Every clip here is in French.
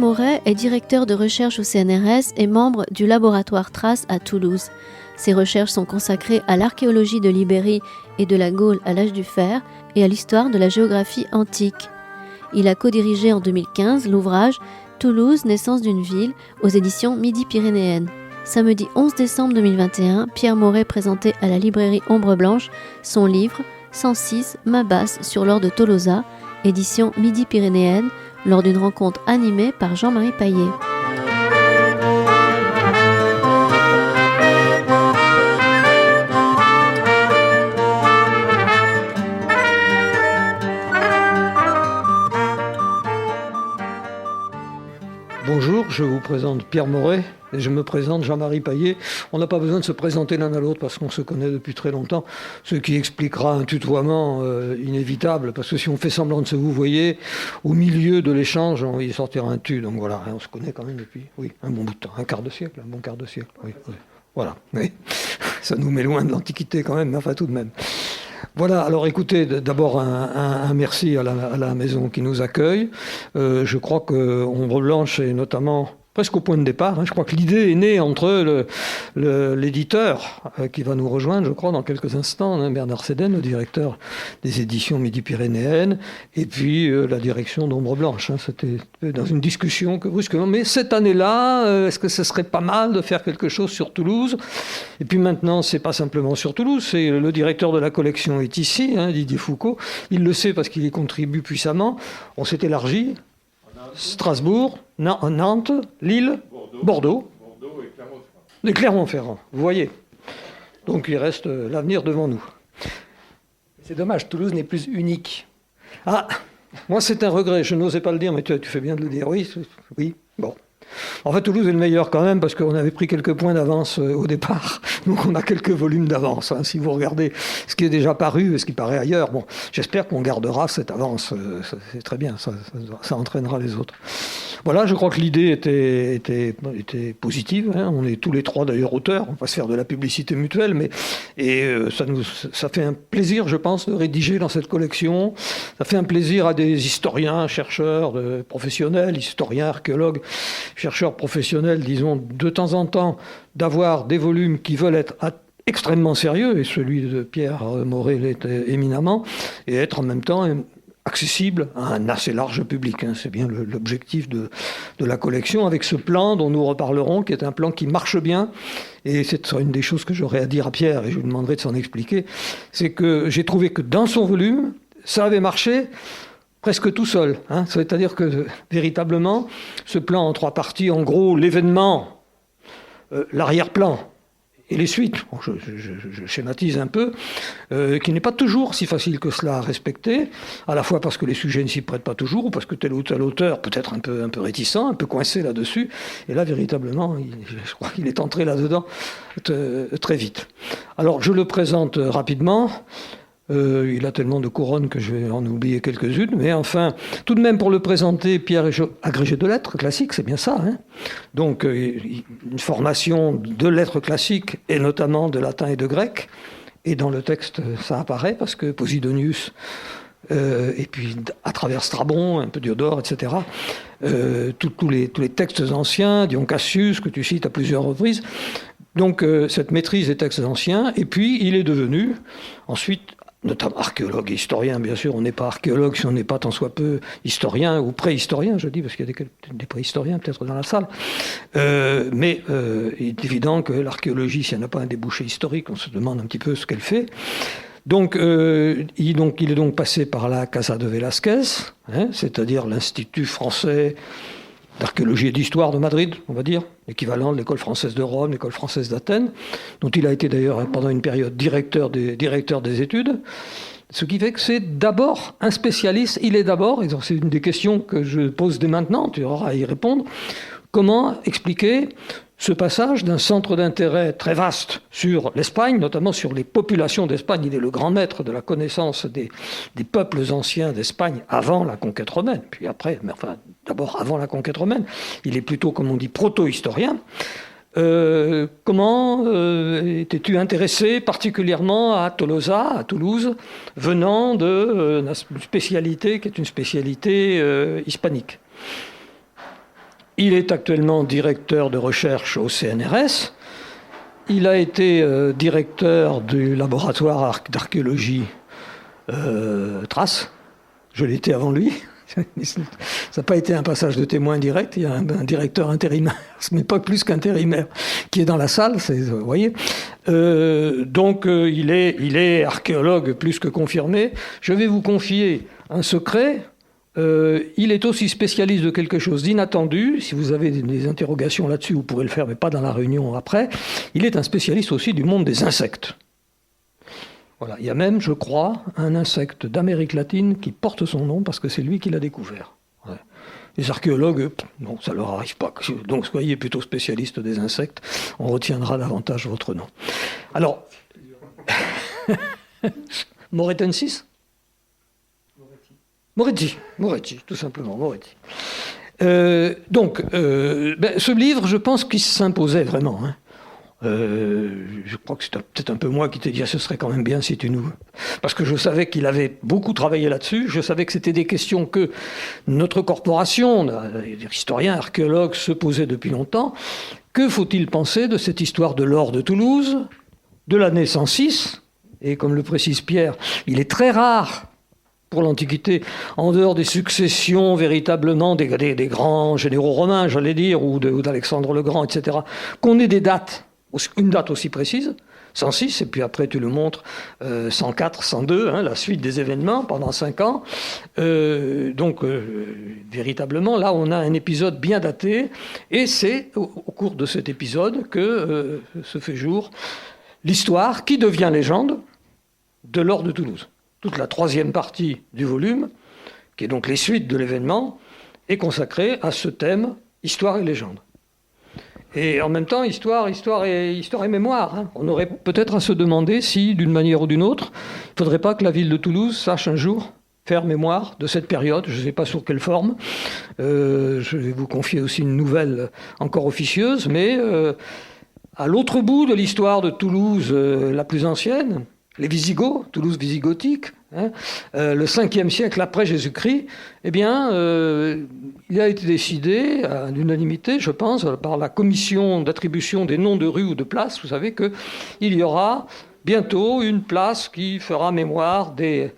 Moret est directeur de recherche au CNRS et membre du laboratoire Trace à Toulouse. Ses recherches sont consacrées à l'archéologie de l'Ibérie et de la Gaule à l'âge du fer et à l'histoire de la géographie antique. Il a co-dirigé en 2015 l'ouvrage « Toulouse, naissance d'une ville » aux éditions Midi-Pyrénéennes. Samedi 11 décembre 2021, Pierre Moret présentait à la librairie Ombre Blanche son livre « 106 Mabas sur l'or de Tolosa », édition Midi-Pyrénéenne, lors d'une rencontre animée par Jean-Marie Paillet. Bonjour, je vous présente Pierre Moret et je me présente Jean-Marie Paillet. On n'a pas besoin de se présenter l'un à l'autre parce qu'on se connaît depuis très longtemps, ce qui expliquera un tutoiement inévitable, parce que si on fait semblant de se vouvoyer, au milieu de l'échange, il sortira un tu. Donc voilà, on se connaît quand même depuis un bon bout de temps, un bon quart de siècle. Oui. Voilà, oui. Ça nous met loin de l'Antiquité quand même, mais enfin tout de même. Voilà, alors écoutez, d'abord un merci à la maison qui nous accueille. Je crois que Ombre Blanche est notamment presque au point de départ. Je crois que l'idée est née entre l'éditeur qui va nous rejoindre, je crois, dans quelques instants, Bernard Séden, le directeur des éditions Midi-Pyrénéennes, et puis la direction d'Ombre Blanche. C'était dans une discussion que brusquement, mais cette année-là, est-ce que ce serait pas mal de faire quelque chose sur Toulouse ? Et puis maintenant, c'est pas simplement sur Toulouse, c'est le directeur de la collection est ici, Didier Foucault. Il le sait parce qu'il y contribue puissamment. On s'est élargi. Strasbourg, Nantes, Lille, Bordeaux et Clermont-Ferrand. Vous voyez. Donc il reste l'avenir devant nous. C'est dommage, Toulouse n'est plus unique. Ah, moi c'est un regret, je n'osais pas le dire, mais tu fais bien de le dire. Oui, bon. En fait, Toulouse est le meilleur quand même parce qu'on avait pris quelques points d'avance au départ. Donc on a quelques volumes d'avance. Si vous regardez ce qui est déjà paru et ce qui paraît ailleurs, bon, j'espère qu'on gardera cette avance. C'est très bien, ça entraînera les autres. Voilà, je crois que l'idée était positive. On est tous les trois d'ailleurs auteurs. On va se faire de la publicité mutuelle, ça fait un plaisir, je pense, de rédiger dans cette collection. Ça fait un plaisir à des historiens, chercheurs, professionnels, historiens, archéologues, chercheurs professionnels, disons, de temps en temps, d'avoir des volumes qui veulent être extrêmement sérieux, et celui de Pierre Moret l'est éminemment, et être en même temps accessible à un assez large public. C'est bien l'objectif de la collection, avec ce plan dont nous reparlerons, qui est un plan qui marche bien, et c'est une des choses que j'aurais à dire à Pierre, et je lui demanderai de s'en expliquer, c'est que j'ai trouvé que dans son volume, ça avait marché presque tout seul. C'est-à-dire que, véritablement, ce plan en 3 parties, en gros, l'événement, l'arrière-plan et les suites, je schématise un peu, qui n'est pas toujours si facile que cela à respecter, à la fois parce que les sujets ne s'y prêtent pas toujours, ou parce que tel ou tel auteur peut être un peu réticent, un peu coincé là-dessus, et là, véritablement, je crois qu'il est entré là-dedans très vite. Alors, je le présente rapidement. Il a tellement de couronnes que je vais en oublier quelques-unes, mais enfin, tout de même pour le présenter, Pierre est agrégé de lettres classiques, c'est bien ça. Donc, une formation de lettres classiques, et notamment de latin et de grec, et dans le texte, ça apparaît, parce que Posidonius, et puis à travers Strabon, un peu Diodore, etc., tous les textes anciens, Dion Cassius, que tu cites à plusieurs reprises, donc cette maîtrise des textes anciens, et puis il est devenu, ensuite, notamment archéologue et historien, bien sûr. On n'est pas archéologue si on n'est pas tant soit peu historien ou préhistorien, je dis, parce qu'il y a des préhistoriens peut-être dans la salle. Mais il est évident que l'archéologie, si elle n'a pas un débouché historique, on se demande un petit peu ce qu'elle fait. Donc, il est donc passé par la Casa de Velázquez, c'est-à-dire l'Institut français d'archéologie et d'histoire de Madrid, on va dire, l'équivalent de l'école française de Rome, l'école française d'Athènes, dont il a été d'ailleurs pendant une période directeur des études. Ce qui fait que c'est d'abord un spécialiste, il est d'abord, et c'est une des questions que je pose dès maintenant, tu auras à y répondre, comment expliquer ce passage d'un centre d'intérêt très vaste sur l'Espagne, notamment sur les populations d'Espagne. Il est le grand maître de la connaissance des peuples anciens d'Espagne avant la conquête romaine, puis après, mais enfin d'abord avant la conquête romaine. Il est plutôt, comme on dit, proto-historien. Comment étais-tu intéressé particulièrement à Tolosa, à Toulouse, venant d'une spécialité qui est une spécialité hispanique ? il est actuellement directeur de recherche au CNRS. Il a été directeur du laboratoire d'archéologie Trace. Je l'étais avant lui. Ça n'a pas été un passage de témoin direct. Il y a un directeur intérimaire, mais pas plus qu'intérimaire, qui est dans la salle. Vous voyez. Donc il est archéologue plus que confirmé. Je vais vous confier un secret. Il est aussi spécialiste de quelque chose d'inattendu. Si vous avez des interrogations là-dessus, vous pourrez le faire, mais pas dans la réunion après. Il est un spécialiste aussi du monde des insectes. Voilà. Il y a même, je crois, un insecte d'Amérique latine qui porte son nom parce que c'est lui qui l'a découvert. Ouais. Les archéologues, non, ça leur arrive pas. Donc soyez plutôt spécialiste des insectes. On retiendra davantage votre nom. Alors, Moretensis ? Moretti, tout simplement, Moretti. Ce livre, je pense qu'il s'imposait vraiment. Hein. Je crois que c'est peut-être un peu moi qui t'ai dit, ce serait quand même bien si tu nous... Parce que je savais qu'il avait beaucoup travaillé là-dessus, je savais que c'était des questions que notre corporation, les historiens, archéologues, se posaient depuis longtemps. Que faut-il penser de cette histoire de l'or de Toulouse, de l'année 106 ? Et comme le précise Pierre, il est très rare pour l'Antiquité, en dehors des successions véritablement des grands généraux romains, j'allais dire, ou d'Alexandre le Grand, etc., qu'on ait des dates, une date aussi précise, 106, et puis après tu le montres, 104, 102, hein, la suite des événements pendant 5 ans. Véritablement, là, on a un épisode bien daté, et c'est au cours de cet épisode que se fait jour l'histoire qui devient légende de l'or de Toulouse. Toute la troisième partie du volume, qui est donc les suites de l'événement, est consacrée à ce thème, histoire et légende. Et en même temps, histoire et mémoire. Hein. On aurait peut-être à se demander si, d'une manière ou d'une autre, il ne faudrait pas que la ville de Toulouse sache un jour faire mémoire de cette période. Je ne sais pas sous quelle forme. Je vais vous confier aussi une nouvelle encore officieuse, mais à l'autre bout de l'histoire de Toulouse la plus ancienne, les Visigoths, Toulouse visigothique, hein, le 5e siècle après Jésus-Christ, eh bien, il a été décidé à l'unanimité, je pense, par la commission d'attribution des noms de rues ou de places, vous savez qu'il y aura bientôt une place qui fera mémoire des...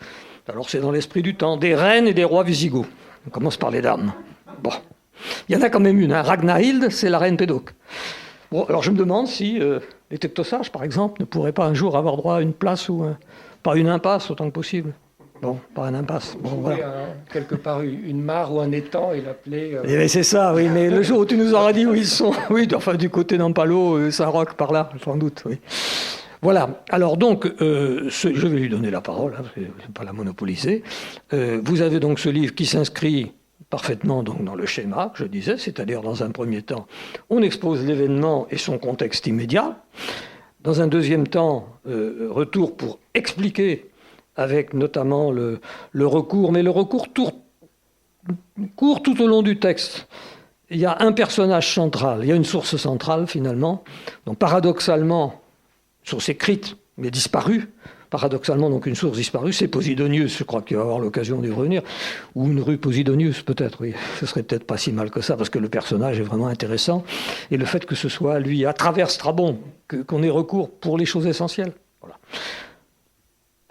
Alors c'est dans l'esprit du temps, des reines et des rois visigoths. On commence par les dames. Bon, il y en a quand même une, hein. Ragnahilde, c'est la reine Pédoc. Bon, alors je me demande si les Tectosages, par exemple, ne pourraient pas un jour avoir droit à une place ou pas une impasse autant que possible. Bon, pas une impasse. Bon, voilà. Quelque part une mare ou un étang et l'appeler... Eh c'est ça, oui, mais le jour où tu nous auras dit où ils sont, oui, enfin du côté d'Ampalo, Saint-Roch, par là, sans doute, oui. Voilà, alors donc, je vais lui donner la parole, hein, je ne vais pas la monopoliser. Vous avez donc ce livre qui s'inscrit parfaitement donc dans le schéma que je disais, c'est-à-dire dans un premier temps, on expose l'événement et son contexte immédiat. Dans un deuxième temps, retour pour expliquer avec notamment le recours, mais le recours court tout au long du texte. Il y a un personnage central, il y a une source centrale finalement, donc paradoxalement, source écrite mais disparue, paradoxalement, donc une source disparue, c'est Posidonius, je crois qu'il va avoir l'occasion d'y revenir, ou une rue Posidonius, peut-être, oui, ce serait peut-être pas si mal que ça, parce que le personnage est vraiment intéressant, et le fait que ce soit lui, à travers Strabon, qu'on ait recours pour les choses essentielles. Voilà.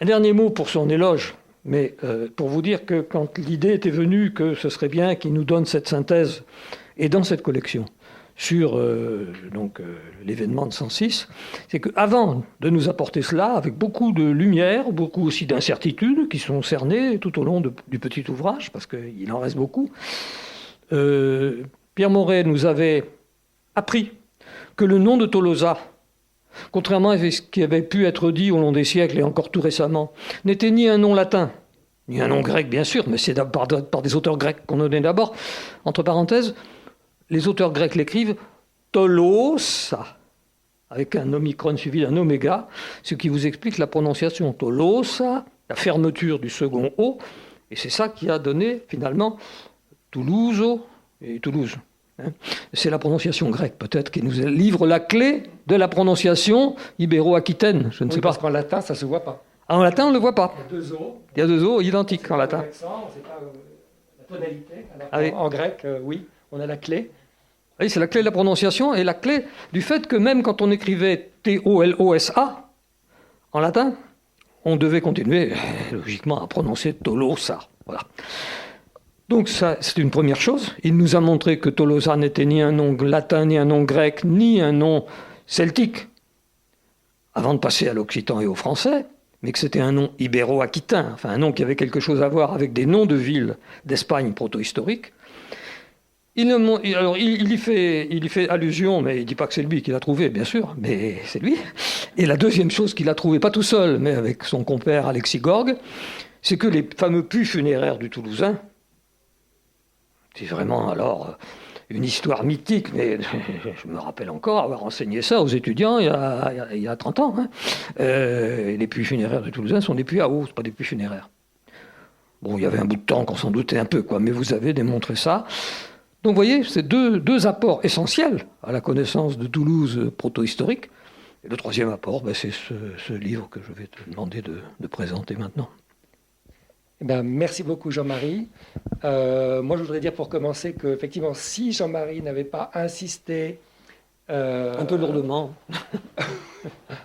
Un dernier mot pour son éloge, mais pour vous dire que quand l'idée était venue que ce serait bien qu'il nous donne cette synthèse, et dans cette collection, sur l'événement de 106, c'est qu'avant de nous apporter cela, avec beaucoup de lumière, beaucoup aussi d'incertitudes qui sont cernées tout au long du petit ouvrage, parce qu'il en reste beaucoup, Pierre Moret nous avait appris que le nom de Tolosa, contrairement à ce qui avait pu être dit au long des siècles et encore tout récemment, n'était ni un nom latin, ni un nom grec bien sûr, mais c'est par des auteurs grecs qu'on donnait d'abord, entre parenthèses. Les auteurs grecs l'écrivent Tolosa, avec un omicron suivi d'un oméga, ce qui vous explique la prononciation Tolosa, la fermeture du second O, et c'est ça qui a donné finalement Toulouso et Toulouse. C'est la prononciation grecque peut-être qui nous livre la clé de la prononciation ibéro-aquitaine, je ne sais pas. Parce qu'en latin ça ne se voit pas. En latin on ne le voit pas. Il y a 2 O. Identiques en latin. C'est pas la tonalité. En grec, oui. On a la clé. voyez, c'est la clé de la prononciation et la clé du fait que même quand on écrivait T-O-L-O-S-A en latin, on devait continuer logiquement à prononcer Tolosa. Voilà. Donc ça, c'est une première chose. Il nous a montré que Tolosa n'était ni un nom latin, ni un nom grec, ni un nom celtique, avant de passer à l'occitan et au français, mais que c'était un nom ibéro-aquitain, enfin un nom qui avait quelque chose à voir avec des noms de villes d'Espagne proto-historique. Il y fait allusion, mais il ne dit pas que c'est lui qui l'a trouvé, bien sûr, mais c'est lui. Et la deuxième chose qu'il a trouvé, pas tout seul, mais avec son compère Alexis Gorgue, c'est que les fameux puits funéraires du Toulousain, c'est vraiment alors une histoire mythique, mais je me rappelle encore avoir enseigné ça aux étudiants il y a 30 ans. Hein. Les puits funéraires du Toulousain sont des puits à eau, ce pas des puits funéraires. Bon, il y avait un bout de temps qu'on s'en doutait un peu, quoi, mais vous avez démontré ça. Donc vous voyez, c'est deux apports essentiels à la connaissance de Toulouse proto-historique. Et le troisième apport, c'est ce livre que je vais te demander de présenter maintenant. Eh bien, merci beaucoup Jean-Marie. Moi, je voudrais dire pour commencer qu'effectivement, si Jean-Marie n'avait pas insisté un peu lourdement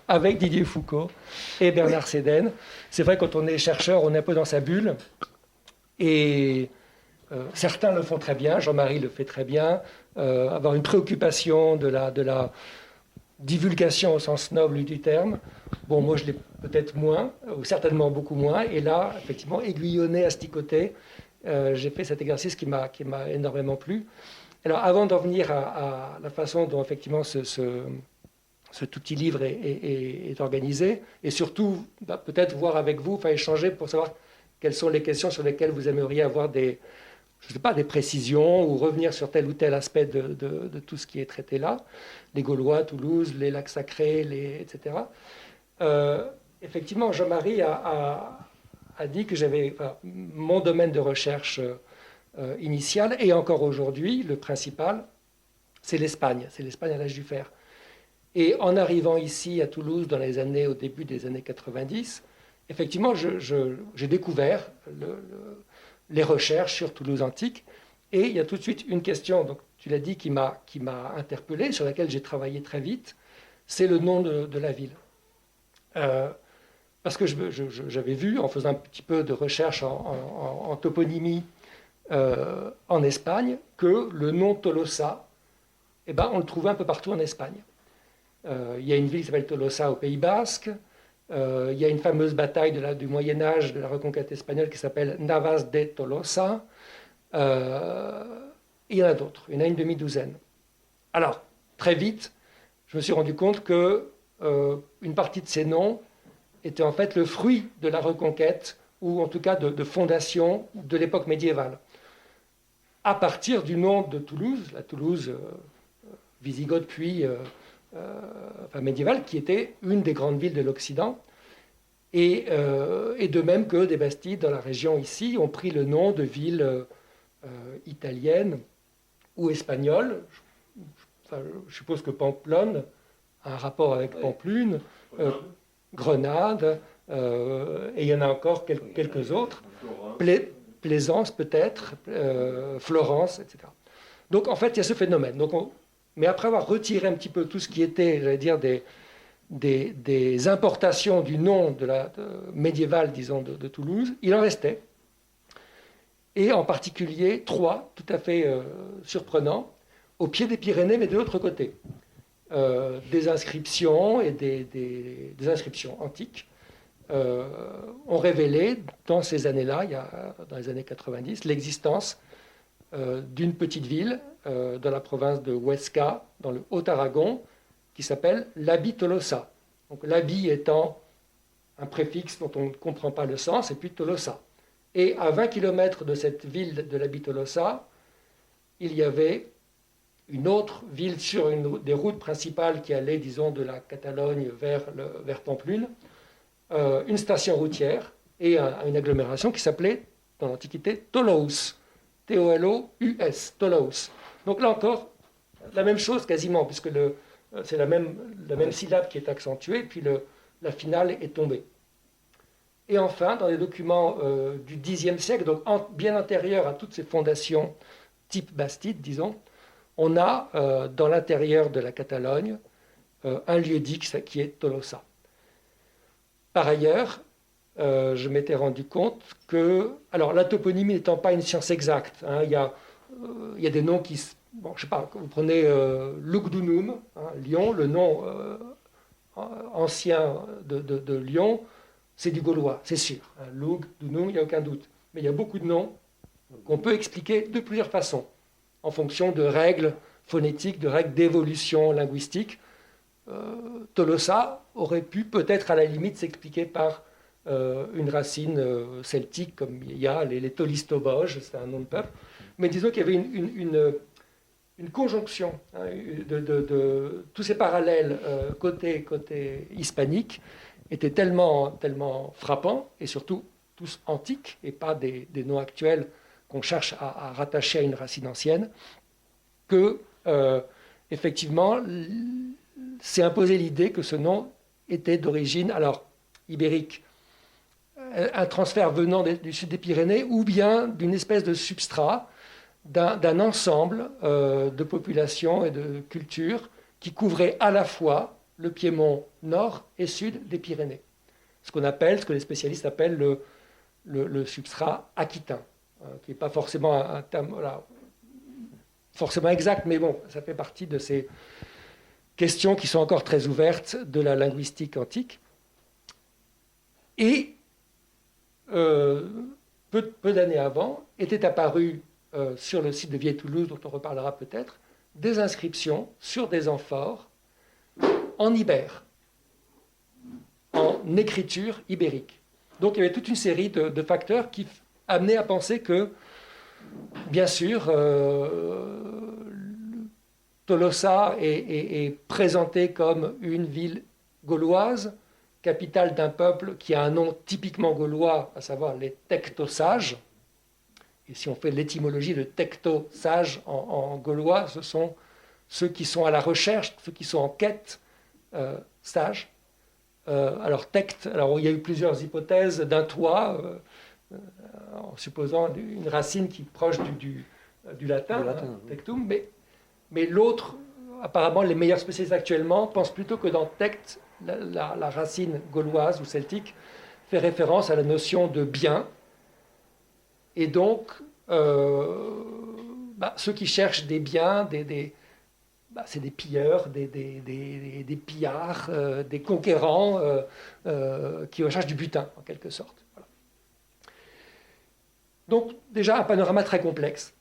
avec Didier Foucault et Bernard Sédène, c'est vrai quand on est chercheur, on est un peu dans sa bulle. Et certains le font très bien, Jean-Marie le fait très bien, avoir une préoccupation de la divulgation au sens noble du terme. Bon, moi je l'ai peut-être moins, ou certainement beaucoup moins, et là, effectivement, aiguillonné, asticoté, j'ai fait cet exercice qui m'a énormément plu. Alors, avant d'en venir à la façon dont, effectivement, cet outil livre est organisé, et surtout, peut-être voir avec vous, échanger pour savoir quelles sont les questions sur lesquelles vous aimeriez avoir des précisions ou revenir sur tel ou tel aspect de tout ce qui est traité là, les Gaulois, Toulouse, les lacs sacrés, etc. Effectivement, Jean-Marie a dit que j'avais mon domaine de recherche initial et encore aujourd'hui, le principal, c'est l'Espagne. C'est l'Espagne à l'âge du fer. Et en arrivant ici à Toulouse au début des années 90, effectivement, j'ai découvert les recherches sur Toulouse antique. Et il y a tout de suite une question, donc, tu l'as dit, qui m'a interpellé, sur laquelle j'ai travaillé très vite, c'est le nom de la ville. Parce que j'avais vu, en faisant un petit peu de recherche en toponymie en Espagne, que le nom Tolosa, on le trouvait un peu partout en Espagne. Il y a une ville qui s'appelle Tolosa au Pays Basque. Il y a une fameuse bataille du Moyen-Âge, de la reconquête espagnole, qui s'appelle Navas de Tolosa. Et il y en a d'autres, il y en a une demi-douzaine. Alors, très vite, je me suis rendu compte que une partie de ces noms était en fait le fruit de la reconquête, ou en tout cas de fondation de l'époque médiévale. À partir du nom de Toulouse, la Toulouse wisigothe puis médiévale, qui était une des grandes villes de l'Occident, et de même que des Bastides dans la région ici ont pris le nom de villes italiennes ou espagnoles. Je suppose que Pamplonne a un rapport avec Pamplune, Grenade, et il y en a encore quelques autres. Plaisance peut-être, Florence, etc. Donc en fait, il y a ce phénomène. Mais après avoir retiré un petit peu tout ce qui était, j'allais dire, des importations du nom médiéval, disons, de Toulouse, il en restait. Et en particulier 3, tout à fait surprenants, au pied des Pyrénées, mais de l'autre côté. Des inscriptions et des inscriptions antiques ont révélé, dans ces années-là, dans les années 90, l'existence d'une petite ville dans la province de Huesca, dans le Haut-Aragon, qui s'appelle l'Abi Tolosa. Donc l'Abi étant un préfixe dont on ne comprend pas le sens, et puis Tolosa. Et à 20 km de cette ville de l'Abi Tolosa, il y avait une autre ville sur une des routes principales qui allait, disons, de la Catalogne vers Pamplune, une station routière et une agglomération qui s'appelait, dans l'Antiquité, Toulouse. T-O-L-O-U-S, Toulouse. Donc là encore, la même chose quasiment, puisque c'est la même syllabe qui est accentuée, puis la finale est tombée. Et enfin, dans les documents du Xe siècle, donc bien antérieurs à toutes ces fondations type Bastide, disons, on a dans l'intérieur de la Catalogne un lieu-dit qui est Tolosa. Par ailleurs, je m'étais rendu compte que, alors la toponymie n'étant pas une science exacte, hein, il y a des noms qui, bon, je sais pas, vous prenez Lugdunum, hein, Lyon, le nom ancien de Lyon, c'est du gaulois, c'est sûr. Hein, Lugdunum, il n'y a aucun doute. Mais il y a beaucoup de noms qu'on peut expliquer de plusieurs façons, en fonction de règles phonétiques, de règles d'évolution linguistique. Tolosa aurait pu peut-être à la limite s'expliquer par une racine celtique, comme il y a les Tolistoboges, c'est un nom de peuple. Mais disons qu'il y avait une conjonction hein, de tous ces parallèles côté hispanique étaient tellement frappants, et surtout tous antiques, et pas des noms actuels qu'on cherche à rattacher à une racine ancienne, que, effectivement, s'est imposé l'idée que ce nom était d'origine, alors, ibérique, un transfert venant du sud des Pyrénées, ou bien d'une espèce de substrat d'un ensemble de populations et de cultures qui couvrait à la fois le Piémont nord et sud des Pyrénées. Ce que les spécialistes appellent le substrat aquitain, qui n'est pas forcément un terme forcément exact, mais bon, ça fait partie de ces questions qui sont encore très ouvertes de la linguistique antique. Et peu d'années avant, était apparu sur le site de Vieille-Toulouse, dont on reparlera peut-être, des inscriptions sur des amphores en ibère, en écriture ibérique. Donc il y avait toute une série de facteurs qui amenaient à penser que, bien sûr, Tolosa est présenté comme une ville gauloise, capitale d'un peuple qui a un nom typiquement gaulois, à savoir les Tectosages. Et si on fait l'étymologie de Tectosage en gaulois, ce sont ceux qui sont à la recherche, ceux qui sont en quête, sages. Alors Tect, alors il y a eu plusieurs hypothèses d'un toit, en supposant une racine qui est proche du latin, tectum, mais l'autre, apparemment les meilleurs spécialistes actuellement, pensent plutôt que dans Tect, la racine gauloise ou celtique fait référence à la notion de bien. Et donc, ceux qui cherchent des biens, c'est des pilleurs, des pillards, des conquérants qui recherchent du butin, en quelque sorte. Voilà. Donc, déjà, un panorama très complexe.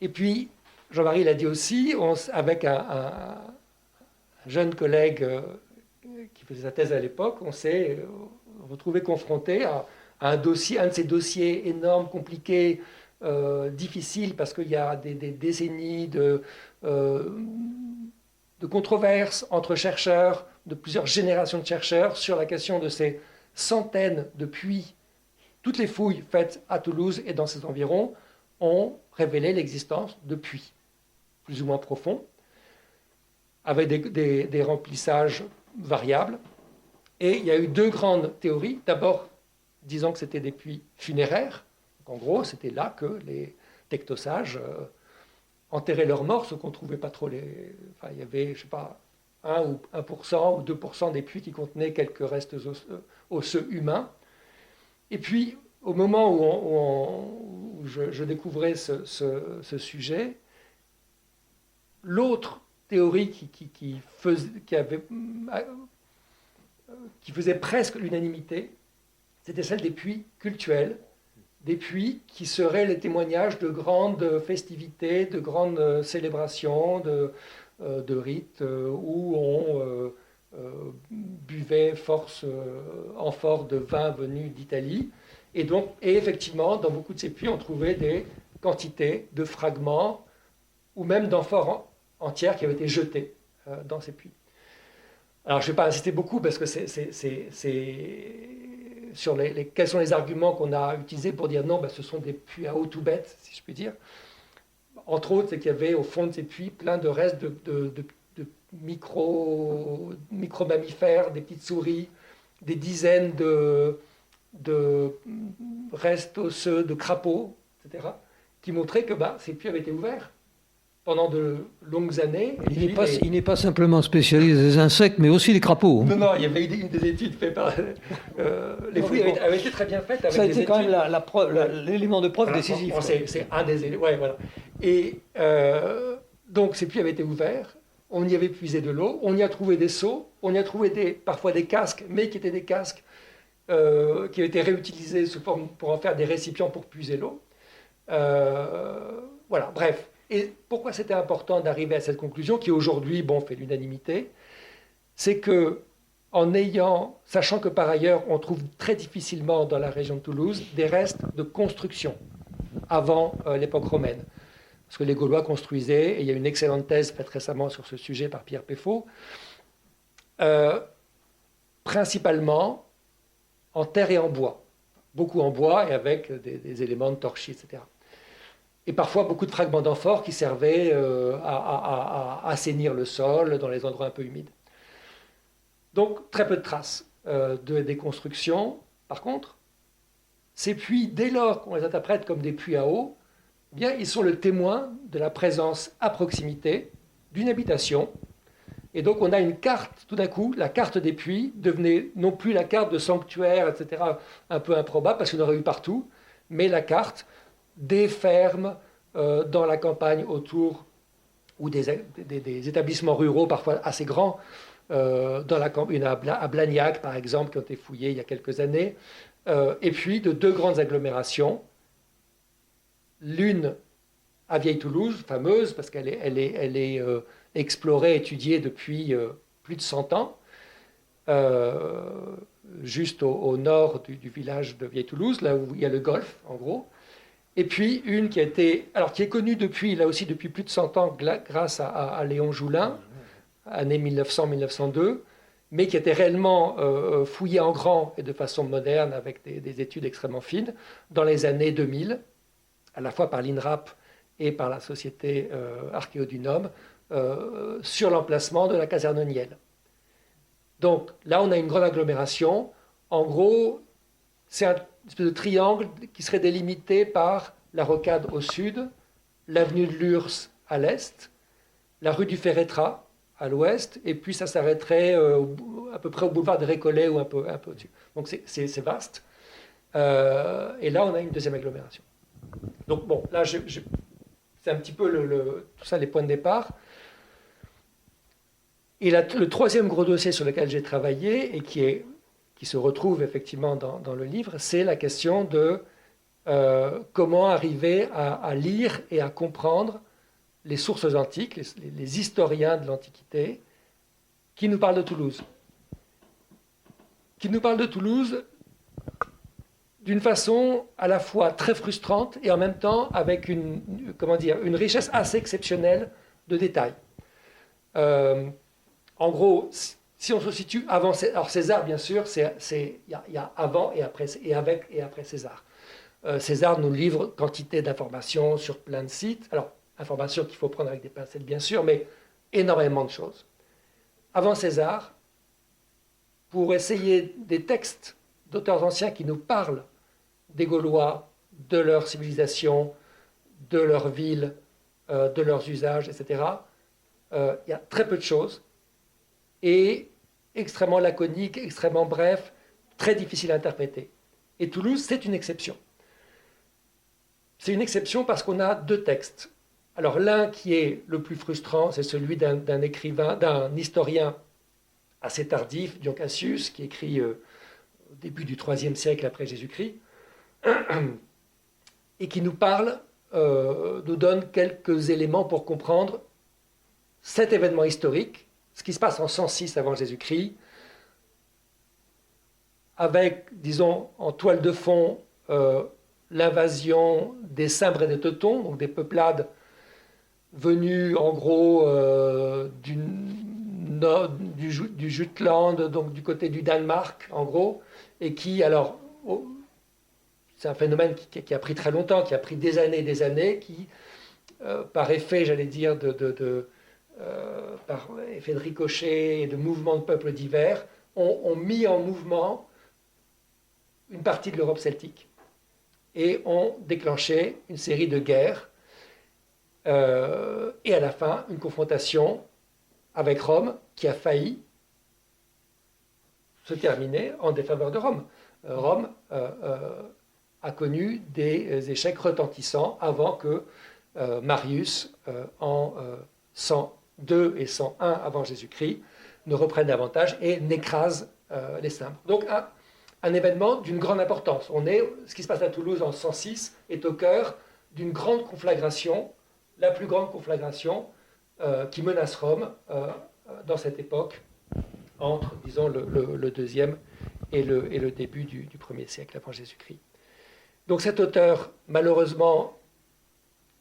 Et puis, Jean-Marie l'a dit aussi, avec un jeune collègue qui faisait sa thèse à l'époque, on s'est retrouvé confronté à un de ces dossiers énormes, compliqués, difficiles, parce qu'il y a des décennies de controverses entre chercheurs, de plusieurs générations de chercheurs, sur la question de ces centaines de puits. Toutes les fouilles faites à Toulouse et dans ses environs ont révélé l'existence de puits, plus ou moins profonds, avec des remplissages variables. Et il y a eu deux grandes théories. D'abord, disant que c'était des puits funéraires. Donc, en gros, c'était là que les tectosages enterraient leurs morts, ce qu'on ne trouvait pas trop. Enfin, il y avait, je ne sais pas, 1% ou 2% des puits qui contenaient quelques restes osseux humains. Et puis, au moment où je découvrais ce sujet, l'autre théorie qui faisait presque l'unanimité, c'était celle des puits cultuels, des puits qui seraient les témoignages de grandes festivités, de grandes célébrations, de rites où on buvait amphores de vin venus d'Italie. Et effectivement, dans beaucoup de ces puits, on trouvait des quantités de fragments ou même d'amphores entières qui avaient été jetées dans ces puits. Alors, je ne vais pas insister beaucoup parce que c'est sur quels sont les arguments qu'on a utilisés pour dire non, ce sont des puits à eau tout bête, si je puis dire. Entre autres, c'est qu'il y avait au fond de ces puits plein de restes de micro-mammifères, des petites souris, des dizaines de restes osseux de crapauds, etc., qui montraient que ces puits avaient été ouverts pendant de longues années. Il n'est pas simplement spécialiste des insectes, mais aussi des crapauds. Non, il y avait des études faites par... les fouilles avaient été très bien faites. Avec ça a été quand études. même l'élément de preuve Voilà, décisif. C'est un des éléments. Ouais, voilà. Et donc, ces puits avaient été ouverts. On y avait puisé de l'eau. On y a trouvé des seaux. On y a trouvé parfois des casques, mais qui étaient des casques qui avaient été réutilisés sous forme pour en faire des récipients pour puiser l'eau. Voilà, bref. Et pourquoi c'était important d'arriver à cette conclusion, qui aujourd'hui, fait l'unanimité, c'est que sachant que par ailleurs, on trouve très difficilement dans la région de Toulouse des restes de construction avant l'époque romaine. Parce que les Gaulois construisaient, et il y a une excellente thèse faite récemment sur ce sujet par Pierre Péfaut, principalement en terre et en bois. Beaucoup en bois et avec des éléments de torchis, etc. Et parfois beaucoup de fragments d'amphores qui servaient à assainir le sol dans les endroits un peu humides. Donc très peu de traces des constructions. Par contre, ces puits, dès lors qu'on les interprète comme des puits à eau, eh bien, ils sont le témoin de la présence à proximité d'une habitation. Et donc on a une carte, tout d'un coup, la carte des puits devenait non plus la carte de sanctuaire, etc., un peu improbable parce qu'il y en aurait eu partout, mais la carte des fermes dans la campagne autour, ou des établissements ruraux parfois assez grands, à Blagnac par exemple, qui ont été fouillés il y a quelques années, et puis de deux grandes agglomérations, l'une à Vieille-Toulouse, fameuse parce qu'elle est explorée, étudiée depuis plus de 100 ans, juste au nord du village de Vieille-Toulouse, là où il y a le golfe en gros. Et puis une qui est connue depuis plus de 100 ans grâce à Léon Joulin, année 1900-1902, mais qui était réellement fouillée en grand et de façon moderne avec des études extrêmement fines dans les années 2000, à la fois par l'INRAP et par la société Archéo du Nord, sur l'emplacement de la caserne Niel. Donc là, on a une grande agglomération. En gros, c'est un espèce de triangle qui serait délimité par la Rocade au sud, l'avenue de Lurs à l'est, la rue du Ferretrat à l'ouest, et puis ça s'arrêterait à peu près au boulevard des Récollets ou un peu au-dessus. Donc c'est vaste. Et là, on a une deuxième agglomération. Donc bon, là, c'est un petit peu tout ça, les points de départ. Et le troisième gros dossier sur lequel j'ai travaillé, et qui se retrouve effectivement dans le livre, c'est la question de comment arriver à lire et à comprendre les sources antiques, les historiens de l'Antiquité, qui nous parlent de Toulouse. Qui nous parlent de Toulouse d'une façon à la fois très frustrante et en même temps avec une richesse assez exceptionnelle de détails. En gros, si on se situe avant César, alors César, bien sûr, il y a avant et après, et avec et après César. César nous livre quantité d'informations sur plein de sites. Alors, informations qu'il faut prendre avec des pincettes, bien sûr, mais énormément de choses. Avant César, pour essayer des textes d'auteurs anciens qui nous parlent des Gaulois, de leur civilisation, de leur ville, de leurs usages, etc., il y a très peu de choses, et extrêmement laconique, extrêmement bref, très difficile à interpréter. Et Toulouse, c'est une exception. C'est une exception parce qu'on a deux textes. Alors l'un qui est le plus frustrant, c'est celui d'un écrivain, d'un historien assez tardif, Dion Cassius, qui écrit au début du IIIe siècle après Jésus-Christ, et qui nous parle, nous donne quelques éléments pour comprendre cet événement historique, ce qui se passe en 106 avant Jésus-Christ, avec, disons, en toile de fond, l'invasion des Cimbres et des Teutons, donc des peuplades venues en gros du Jutland, donc du côté du Danemark, en gros, et qui, alors, c'est un phénomène qui a pris très longtemps, qui a pris des années, qui, par effet, j'allais dire, par effet de ricochet et de mouvements de peuples divers, ont mis en mouvement une partie de l'Europe celtique et ont déclenché une série de guerres et à la fin, une confrontation avec Rome qui a failli se terminer en défaveur de Rome. Rome a connu des échecs retentissants avant que Marius, en 102 et 101 avant Jésus-Christ, ne reprenne davantage et n'écrase les Cimbres. Donc un événement d'une grande importance. Ce qui se passe à Toulouse en 106 est au cœur d'une grande conflagration, la plus grande conflagration qui menace Rome dans cette époque, entre, disons, le deuxième et le début du 1er siècle avant Jésus-Christ. Donc cet auteur, malheureusement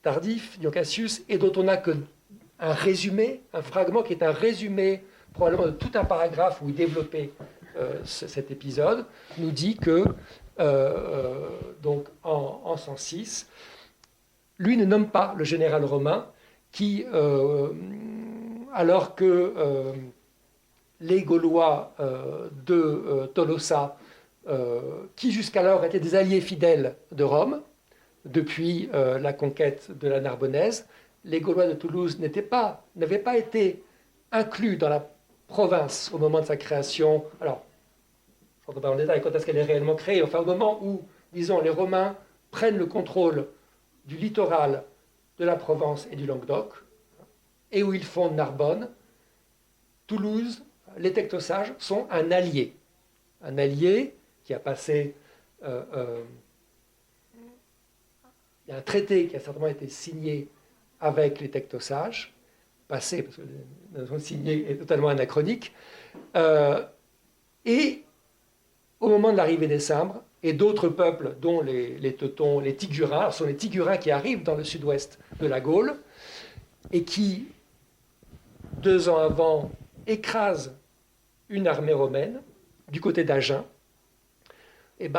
tardif, Dion Cassius, et dont on n'a qu'un résumé, un fragment qui est un résumé probablement de tout un paragraphe où il développait cet épisode, nous dit que, donc en 106, lui ne nomme pas le général romain qui, alors que les Gaulois de Tolosa, qui jusqu'alors étaient des alliés fidèles de Rome, depuis la conquête de la Narbonnaise, les Gaulois de Toulouse n'avaient pas été inclus dans la province au moment de sa création. Alors, je ne rentre pas en détail quand est-ce qu'elle est réellement créée, enfin au moment où, disons, les Romains prennent le contrôle du littoral de la Provence et du Languedoc, et où ils fondent Narbonne, Toulouse, les Tectosages sont un allié qui a passé... il y a un traité qui a certainement été signé avec les Tectosages, passé, parce que la notion de signé est totalement anachronique, et au moment de l'arrivée des Cimbres, et d'autres peuples, dont les Teutons, les Tigurins, alors ce sont les Tigurins qui arrivent dans le sud-ouest de la Gaule, et qui, 2 ans avant, écrasent une armée romaine du côté d'Agen, et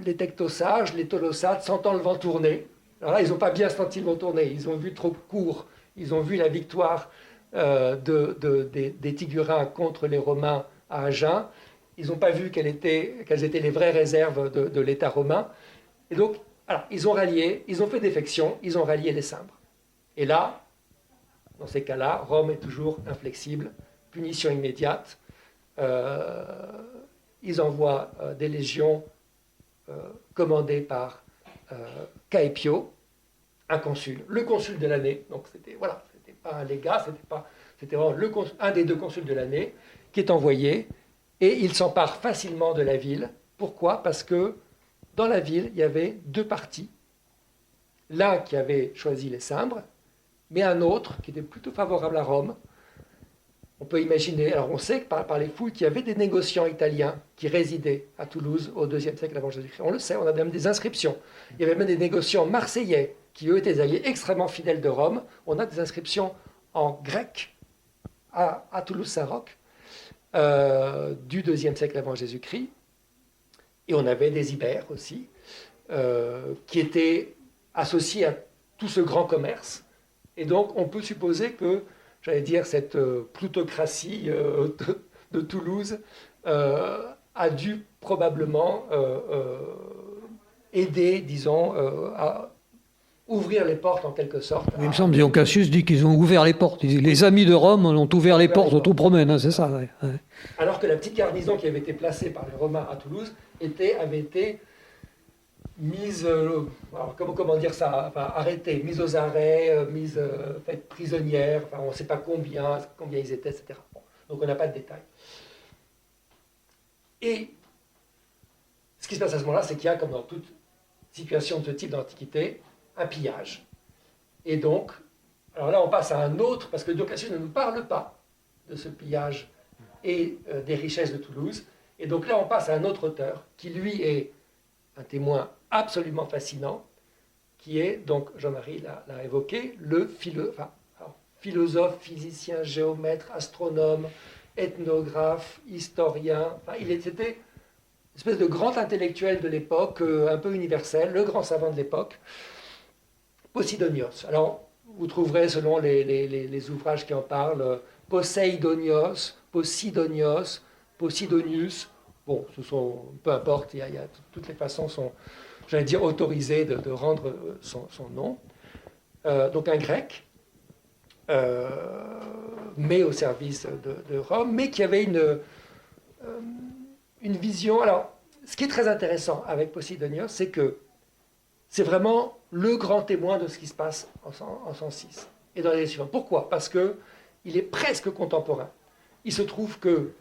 les Tectosages, les Tolosades, sentant le vent tourner, alors là, ils n'ont pas bien senti le vent tourner, ils ont vu trop court, ils ont vu la victoire des Tigurins contre les Romains à Agen, ils n'ont pas vu quelles étaient les vraies réserves de l'État romain, et donc, alors, ils ont rallié, ils ont fait défection, ils ont rallié les Cimbres. Et là, dans ces cas-là, Rome est toujours inflexible, punition immédiate, ils envoient des légions commandées par Caepio, un consul, le consul de l'année. Donc c'était pas un légat, c'était vraiment un des 2 consuls de l'année qui est envoyé, et il s'empare facilement de la ville. Pourquoi ? Parce que dans la ville, il y avait 2 partis. L'un qui avait choisi les Cimbres, mais un autre qui était plutôt favorable à Rome. On peut imaginer, alors on sait que par les fouilles qu'il y avait des négociants italiens qui résidaient à Toulouse au IIe siècle avant Jésus-Christ. On le sait, on a même des inscriptions. Il y avait même des négociants marseillais qui, eux, étaient des alliés extrêmement fidèles de Rome. On a des inscriptions en grec à Toulouse-Saint-Roch du IIe siècle avant Jésus-Christ. Et on avait des Ibères aussi, qui étaient associés à tout ce grand commerce. Et donc, on peut supposer que, j'allais dire, cette plutocratie de Toulouse a dû probablement aider, disons, à ouvrir les portes en quelque sorte. Il me semble, Dion Cassius dit qu'ils ont ouvert les portes. Les amis de Rome ont ouvert les portes aux troupes romaines, hein, c'est ça. Ouais. Alors que la petite garnison qui avait été placée par les Romains à Toulouse avait été mise, comment dire ça, enfin, arrêtée, mise aux arrêts, faite prisonnière, enfin, on ne sait pas combien ils étaient, etc. Bon, donc on n'a pas de détails. Et ce qui se passe à ce moment-là, c'est qu'il y a, comme dans toute situation de ce type d'antiquité, un pillage. Et donc, alors là on passe à un autre, parce que Dion Cassius ne nous parle pas de ce pillage et des richesses de Toulouse, et donc là on passe à un autre auteur, qui lui est un témoin absolument fascinant, qui est, donc Jean-Marie l'a évoqué, le philosophe, physicien, géomètre, astronome, ethnographe, historien, c'était une espèce de grand intellectuel de l'époque, un peu universel, le grand savant de l'époque, Posidonios. Alors, vous trouverez, selon les ouvrages qui en parlent, Poseidonios, Posidonios, Posidonius. Bon, peu importe, toutes les façons sont, j'allais dire, autorisées de rendre son nom. donc un grec, mais au service de Rome, mais qui avait une vision. Alors, ce qui est très intéressant avec Posidonios, c'est que c'est vraiment le grand témoin de ce qui se passe en 106 et dans les années suivantes. Pourquoi? Parce qu'il est presque contemporain. Il se trouve que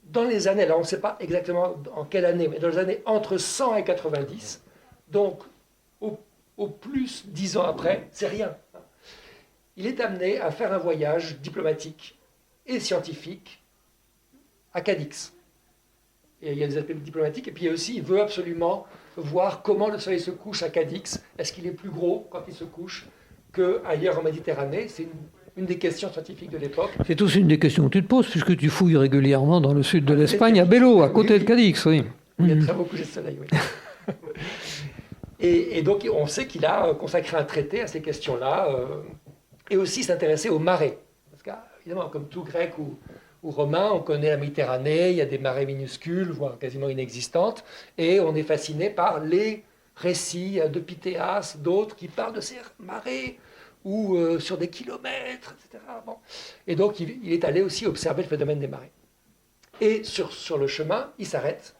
dans les années, là on ne sait pas exactement en quelle année, mais dans les années entre 100 et 90, donc au plus 10 ans après, c'est rien. Il est amené à faire un voyage diplomatique et scientifique à Cadix. Et il y a des aspects diplomatiques, et puis aussi, il veut absolument voir comment le soleil se couche à Cadix. Est-ce qu'il est plus gros quand il se couche qu'ailleurs en Méditerranée? C'est une des questions scientifiques de l'époque. C'est aussi une des questions que tu te poses, puisque tu fouilles régulièrement dans le sud de l'Espagne, à Bello, à côté de Cadix. Oui. Il y a très beau coucher de soleil, oui. Et donc, on sait qu'il a consacré un traité à ces questions-là, et aussi s'intéresser aux marées. Parce qu'évidemment, comme tout grec ou romain, on connaît la Méditerranée, il y a des marées minuscules, voire quasiment inexistantes, et on est fasciné par les récits de Pythéas, d'autres qui parlent de ces marées, ou sur des kilomètres, etc. Bon. Et donc, il est allé aussi observer le phénomène des marées. Et sur le chemin, il s'arrête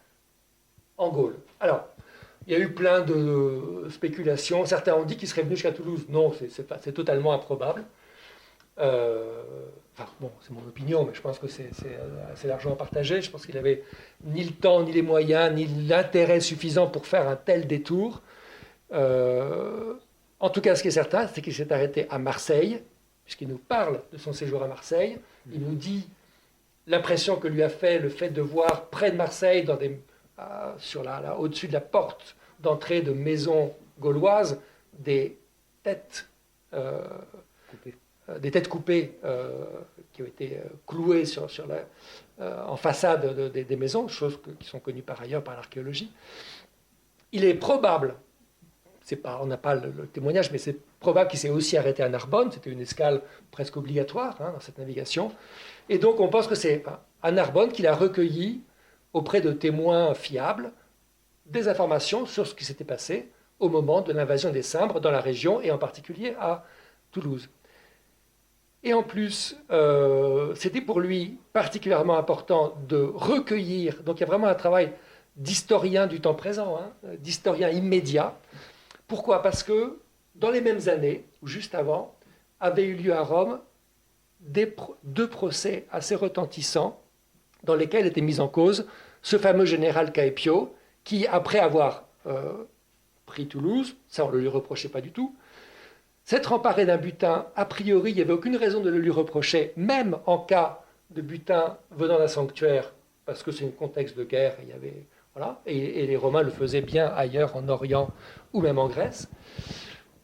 en Gaule. Alors, il y a eu plein de spéculations. Certains ont dit qu'il serait venu jusqu'à Toulouse. Non, c'est totalement improbable. Enfin, bon, c'est mon opinion, mais je pense que c'est assez largement partagé. Je pense qu'il n'avait ni le temps, ni les moyens, ni l'intérêt suffisant pour faire un tel détour. En tout cas, ce qui est certain, c'est qu'il s'est arrêté à Marseille, puisqu'il nous parle de son séjour à Marseille. Il nous dit l'impression que lui a fait le fait de voir près de Marseille, au-dessus de la porte d'entrée de maisons gauloises, des têtes coupées qui ont été clouées en façade des maisons, choses qui sont connues par ailleurs par l'archéologie. Il est probable, on n'a pas le témoignage, mais c'est probable qu'il s'est aussi arrêté à Narbonne. C'était une escale presque obligatoire dans cette navigation. Et donc on pense que c'est à Narbonne qu'il a recueilli, auprès de témoins fiables, des informations sur ce qui s'était passé au moment de l'invasion des Cimbres dans la région, et en particulier à Toulouse. Et en plus, c'était pour lui particulièrement important de recueillir, donc il y a vraiment un travail d'historien du temps présent, d'historien immédiat. Pourquoi? Parce que dans les mêmes années, ou juste avant, avaient eu lieu à Rome deux procès assez retentissants dans lesquels était mis en cause ce fameux général Caepio, qui, après avoir pris Toulouse, ça on ne le lui reprochait pas du tout, s'être emparé d'un butin, a priori, il n'y avait aucune raison de le lui reprocher, même en cas de butin venant d'un sanctuaire, parce que c'est un contexte de guerre, et les Romains le faisaient bien ailleurs, en Orient ou même en Grèce.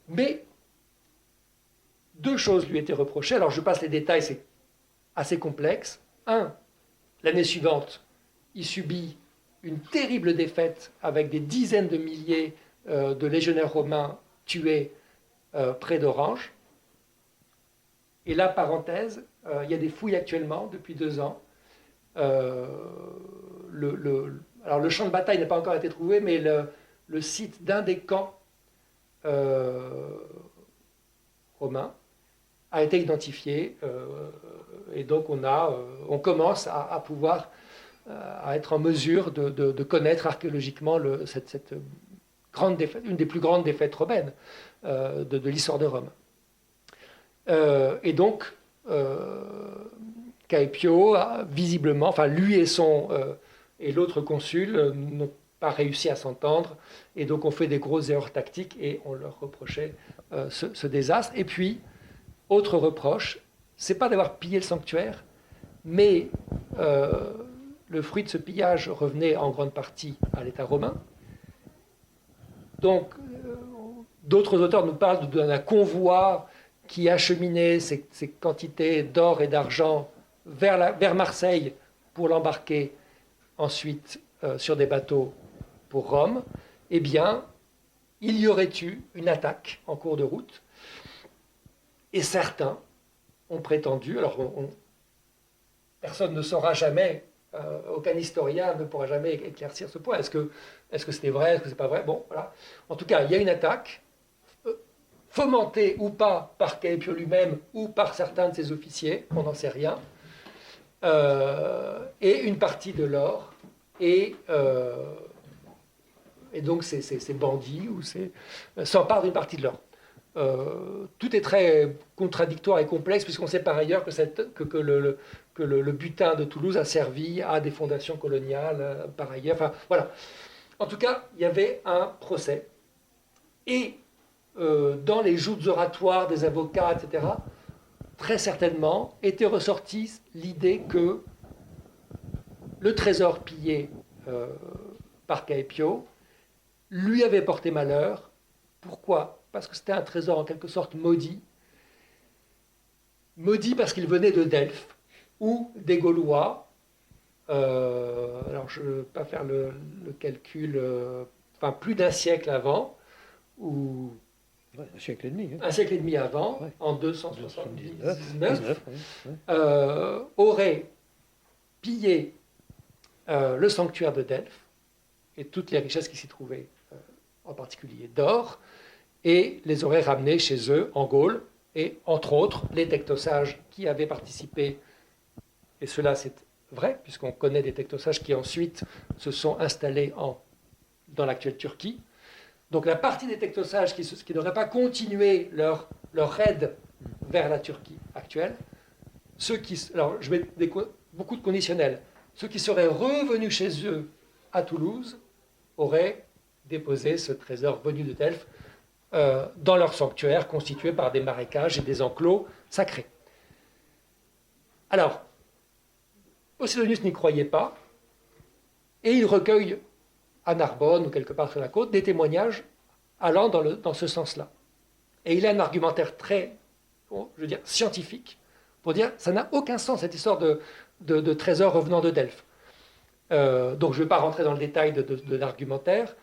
Mais deux choses lui étaient reprochées. Alors je passe les détails, c'est assez complexe. L'année suivante, il subit une terrible défaite avec des dizaines de milliers de légionnaires romains tués près d'Orange. Et là, parenthèse, il y a des fouilles actuellement depuis 2 ans. Alors le champ de bataille n'a pas encore été trouvé, mais le site d'un des camps romains a été identifié, et donc on commence à pouvoir à être en mesure de connaître archéologiquement cette grande défaite, une des plus grandes défaites romaines de l'histoire de Rome. Et donc, Caepio a visiblement, enfin lui et l'autre consul n'ont pas réussi à s'entendre, et donc on fait des grosses erreurs tactiques et on leur reprochait ce désastre. Et puis, autre reproche, c'est pas d'avoir pillé le sanctuaire, mais le fruit de ce pillage revenait en grande partie à l'État romain. Donc, d'autres auteurs nous parlent d'un convoi qui acheminait ces quantités d'or et d'argent vers Marseille pour l'embarquer ensuite sur des bateaux pour Rome. Eh bien, il y aurait eu une attaque en cours de route, et certains ont prétendu, alors personne ne saura jamais, aucun historien ne pourra jamais éclaircir ce point. Est-ce que c'était vrai, est-ce que c'est pas vrai? Bon, voilà. En tout cas, il y a une attaque fomenté ou pas par Caepio lui-même ou par certains de ses officiers, on n'en sait rien, et une partie de l'or, et donc ces bandits s'emparent d'une partie de l'or. Tout est très contradictoire et complexe, puisqu'on sait par ailleurs que le butin de Toulouse a servi à des fondations coloniales par ailleurs. Enfin, voilà. En tout cas, il y avait un procès. Et dans les joutes oratoires des avocats, etc., très certainement était ressortie l'idée que le trésor pillé par Caepio lui avait porté malheur. Pourquoi ? Parce que c'était un trésor en quelque sorte maudit. Maudit parce qu'il venait de Delphes, ou des Gaulois. Alors je ne vais pas faire le calcul, plus d'un siècle avant, ou un siècle et demi. Un siècle et demi avant, en 279, ouais. Aurait pillé le sanctuaire de Delphes et toutes les richesses qui s'y trouvaient, en particulier d'or, et les aurait ramenés chez eux en Gaule, et entre autres les tectosages qui avaient participé, et cela c'est vrai, puisqu'on connaît des tectosages qui ensuite se sont installés dans l'actuelle Turquie. Donc la partie des tectosages qui n'auraient pas continué leur raid vers la Turquie actuelle, alors je mets beaucoup de conditionnels, ceux qui seraient revenus chez eux à Toulouse auraient déposé ce trésor venu de Delphes dans leur sanctuaire constitué par des marécages et des enclos sacrés. Alors, Posidonius n'y croyait pas, et il recueille à Narbonne ou quelque part sur la côte des témoignages allant dans ce sens-là. Et il a un argumentaire très, scientifique, pour dire ça n'a aucun sens cette histoire de trésor revenant de Delphes. Donc je ne vais pas rentrer dans le détail de l'argumentaire,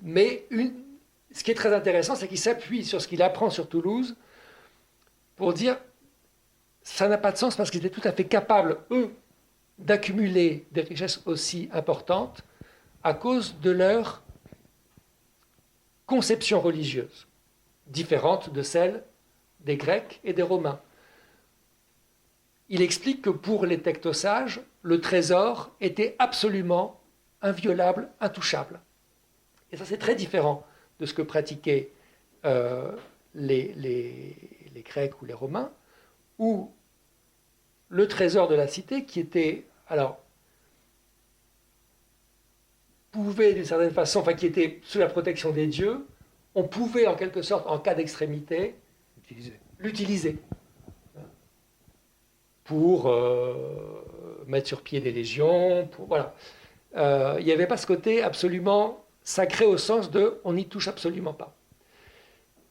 mais ce qui est très intéressant, c'est qu'il s'appuie sur ce qu'il apprend sur Toulouse pour dire ça n'a pas de sens parce qu'ils étaient tout à fait capables, eux, d'accumuler des richesses aussi importantes à cause de leur conception religieuse, différente de celle des Grecs et des Romains. Il explique que pour les tectosages, le trésor était absolument inviolable, intouchable. Et ça, c'est très différent de ce que pratiquaient les Grecs ou les Romains, où le trésor de la cité, qui était, pouvait d'une certaine façon, qui était sous la protection des dieux, on pouvait en quelque sorte, en cas d'extrémité, l'utiliser pour mettre sur pied des légions, voilà. Il n'y avait pas ce côté absolument sacré au sens de on n'y touche absolument pas.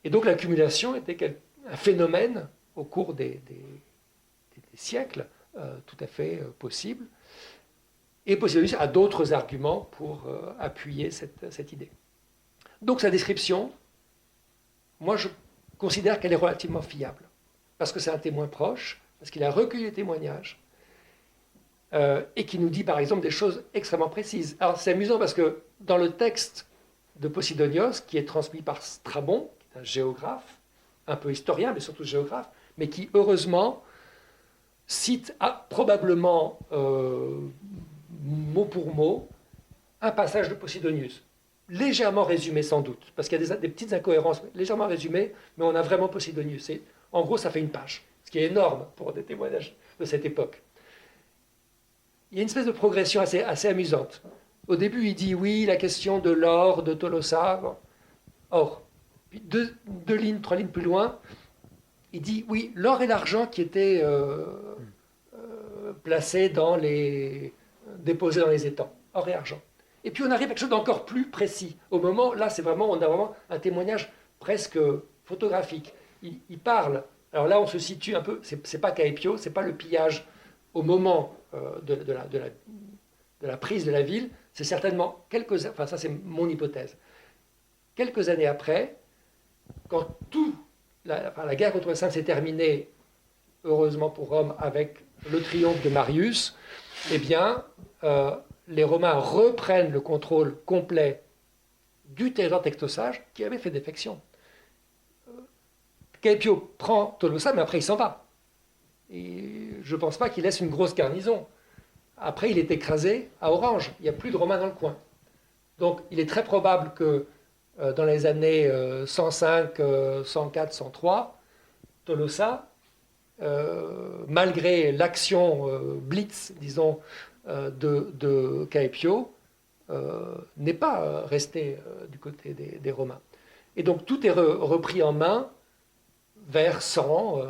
Et donc l'accumulation était un phénomène au cours des siècles tout à fait possible. Et Posidonius a d'autres arguments pour appuyer cette idée. Donc sa description, moi je considère qu'elle est relativement fiable, parce que c'est un témoin proche, parce qu'il a recueilli les témoignages, et qui nous dit par exemple des choses extrêmement précises. Alors c'est amusant parce que dans le texte de Posidonios, qui est transmis par Strabon, qui est un géographe, un peu historien, mais surtout géographe, mais qui heureusement cite probablement mot pour mot un passage de Posidonius, légèrement résumé sans doute, parce qu'il y a des petites incohérences, légèrement résumées, mais on a vraiment Posidonius. Et, en gros, ça fait une page, ce qui est énorme pour des témoignages de cette époque. Il y a une espèce de progression assez amusante. Au début, il dit oui, la question de l'or, de Tolosa. Bon. Or, puis deux lignes, 3 lignes plus loin, il dit oui, l'or et l'argent qui étaient placés déposés dans les étangs, or et argent. Et puis on arrive à quelque chose d'encore plus précis. Au moment, là, on a vraiment un témoignage presque photographique. Il parle. Alors là, on se situe un peu. C'est pas Caepio, c'est pas le pillage au moment de la prise de la ville. C'est certainement ça c'est mon hypothèse. Quelques années après, quand la guerre contre les Saints s'est terminée, heureusement pour Rome, avec le triomphe de Marius, eh bien, les Romains reprennent le contrôle complet du territoire tectosage qui avait fait défection. Caepio prend Tolosa, mais après il s'en va. Et je ne pense pas qu'il laisse une grosse garnison. Après, il est écrasé à Orange. Il n'y a plus de Romains dans le coin. Donc, il est très probable que dans les années 105, 104, 103, Tolosa, malgré l'action blitz, disons, de Caepio, n'est pas resté du côté des Romains. Et donc, tout est repris en main vers 100,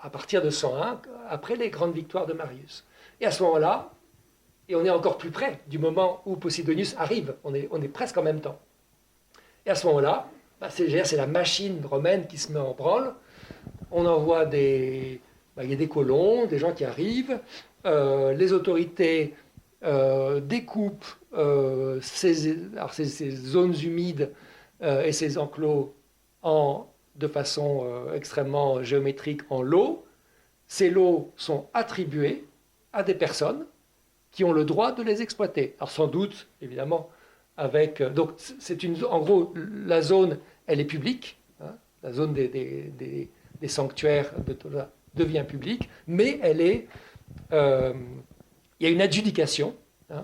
à partir de 101, après les grandes victoires de Marius. Et à ce moment-là, et on est encore plus près du moment où Posidonius arrive, on est presque en même temps. Et à ce moment-là, c'est la machine romaine qui se met en branle. On envoie il y a des colons, des gens qui arrivent, les autorités découpent ces zones humides et ces enclos de façon extrêmement géométrique en lots. Ces lots sont attribués à des personnes qui ont le droit de les exploiter. Alors sans doute, évidemment, donc en gros, la zone, elle est publique, hein, la zone des sanctuaires de Tolosa devient publique, mais il y a une adjudication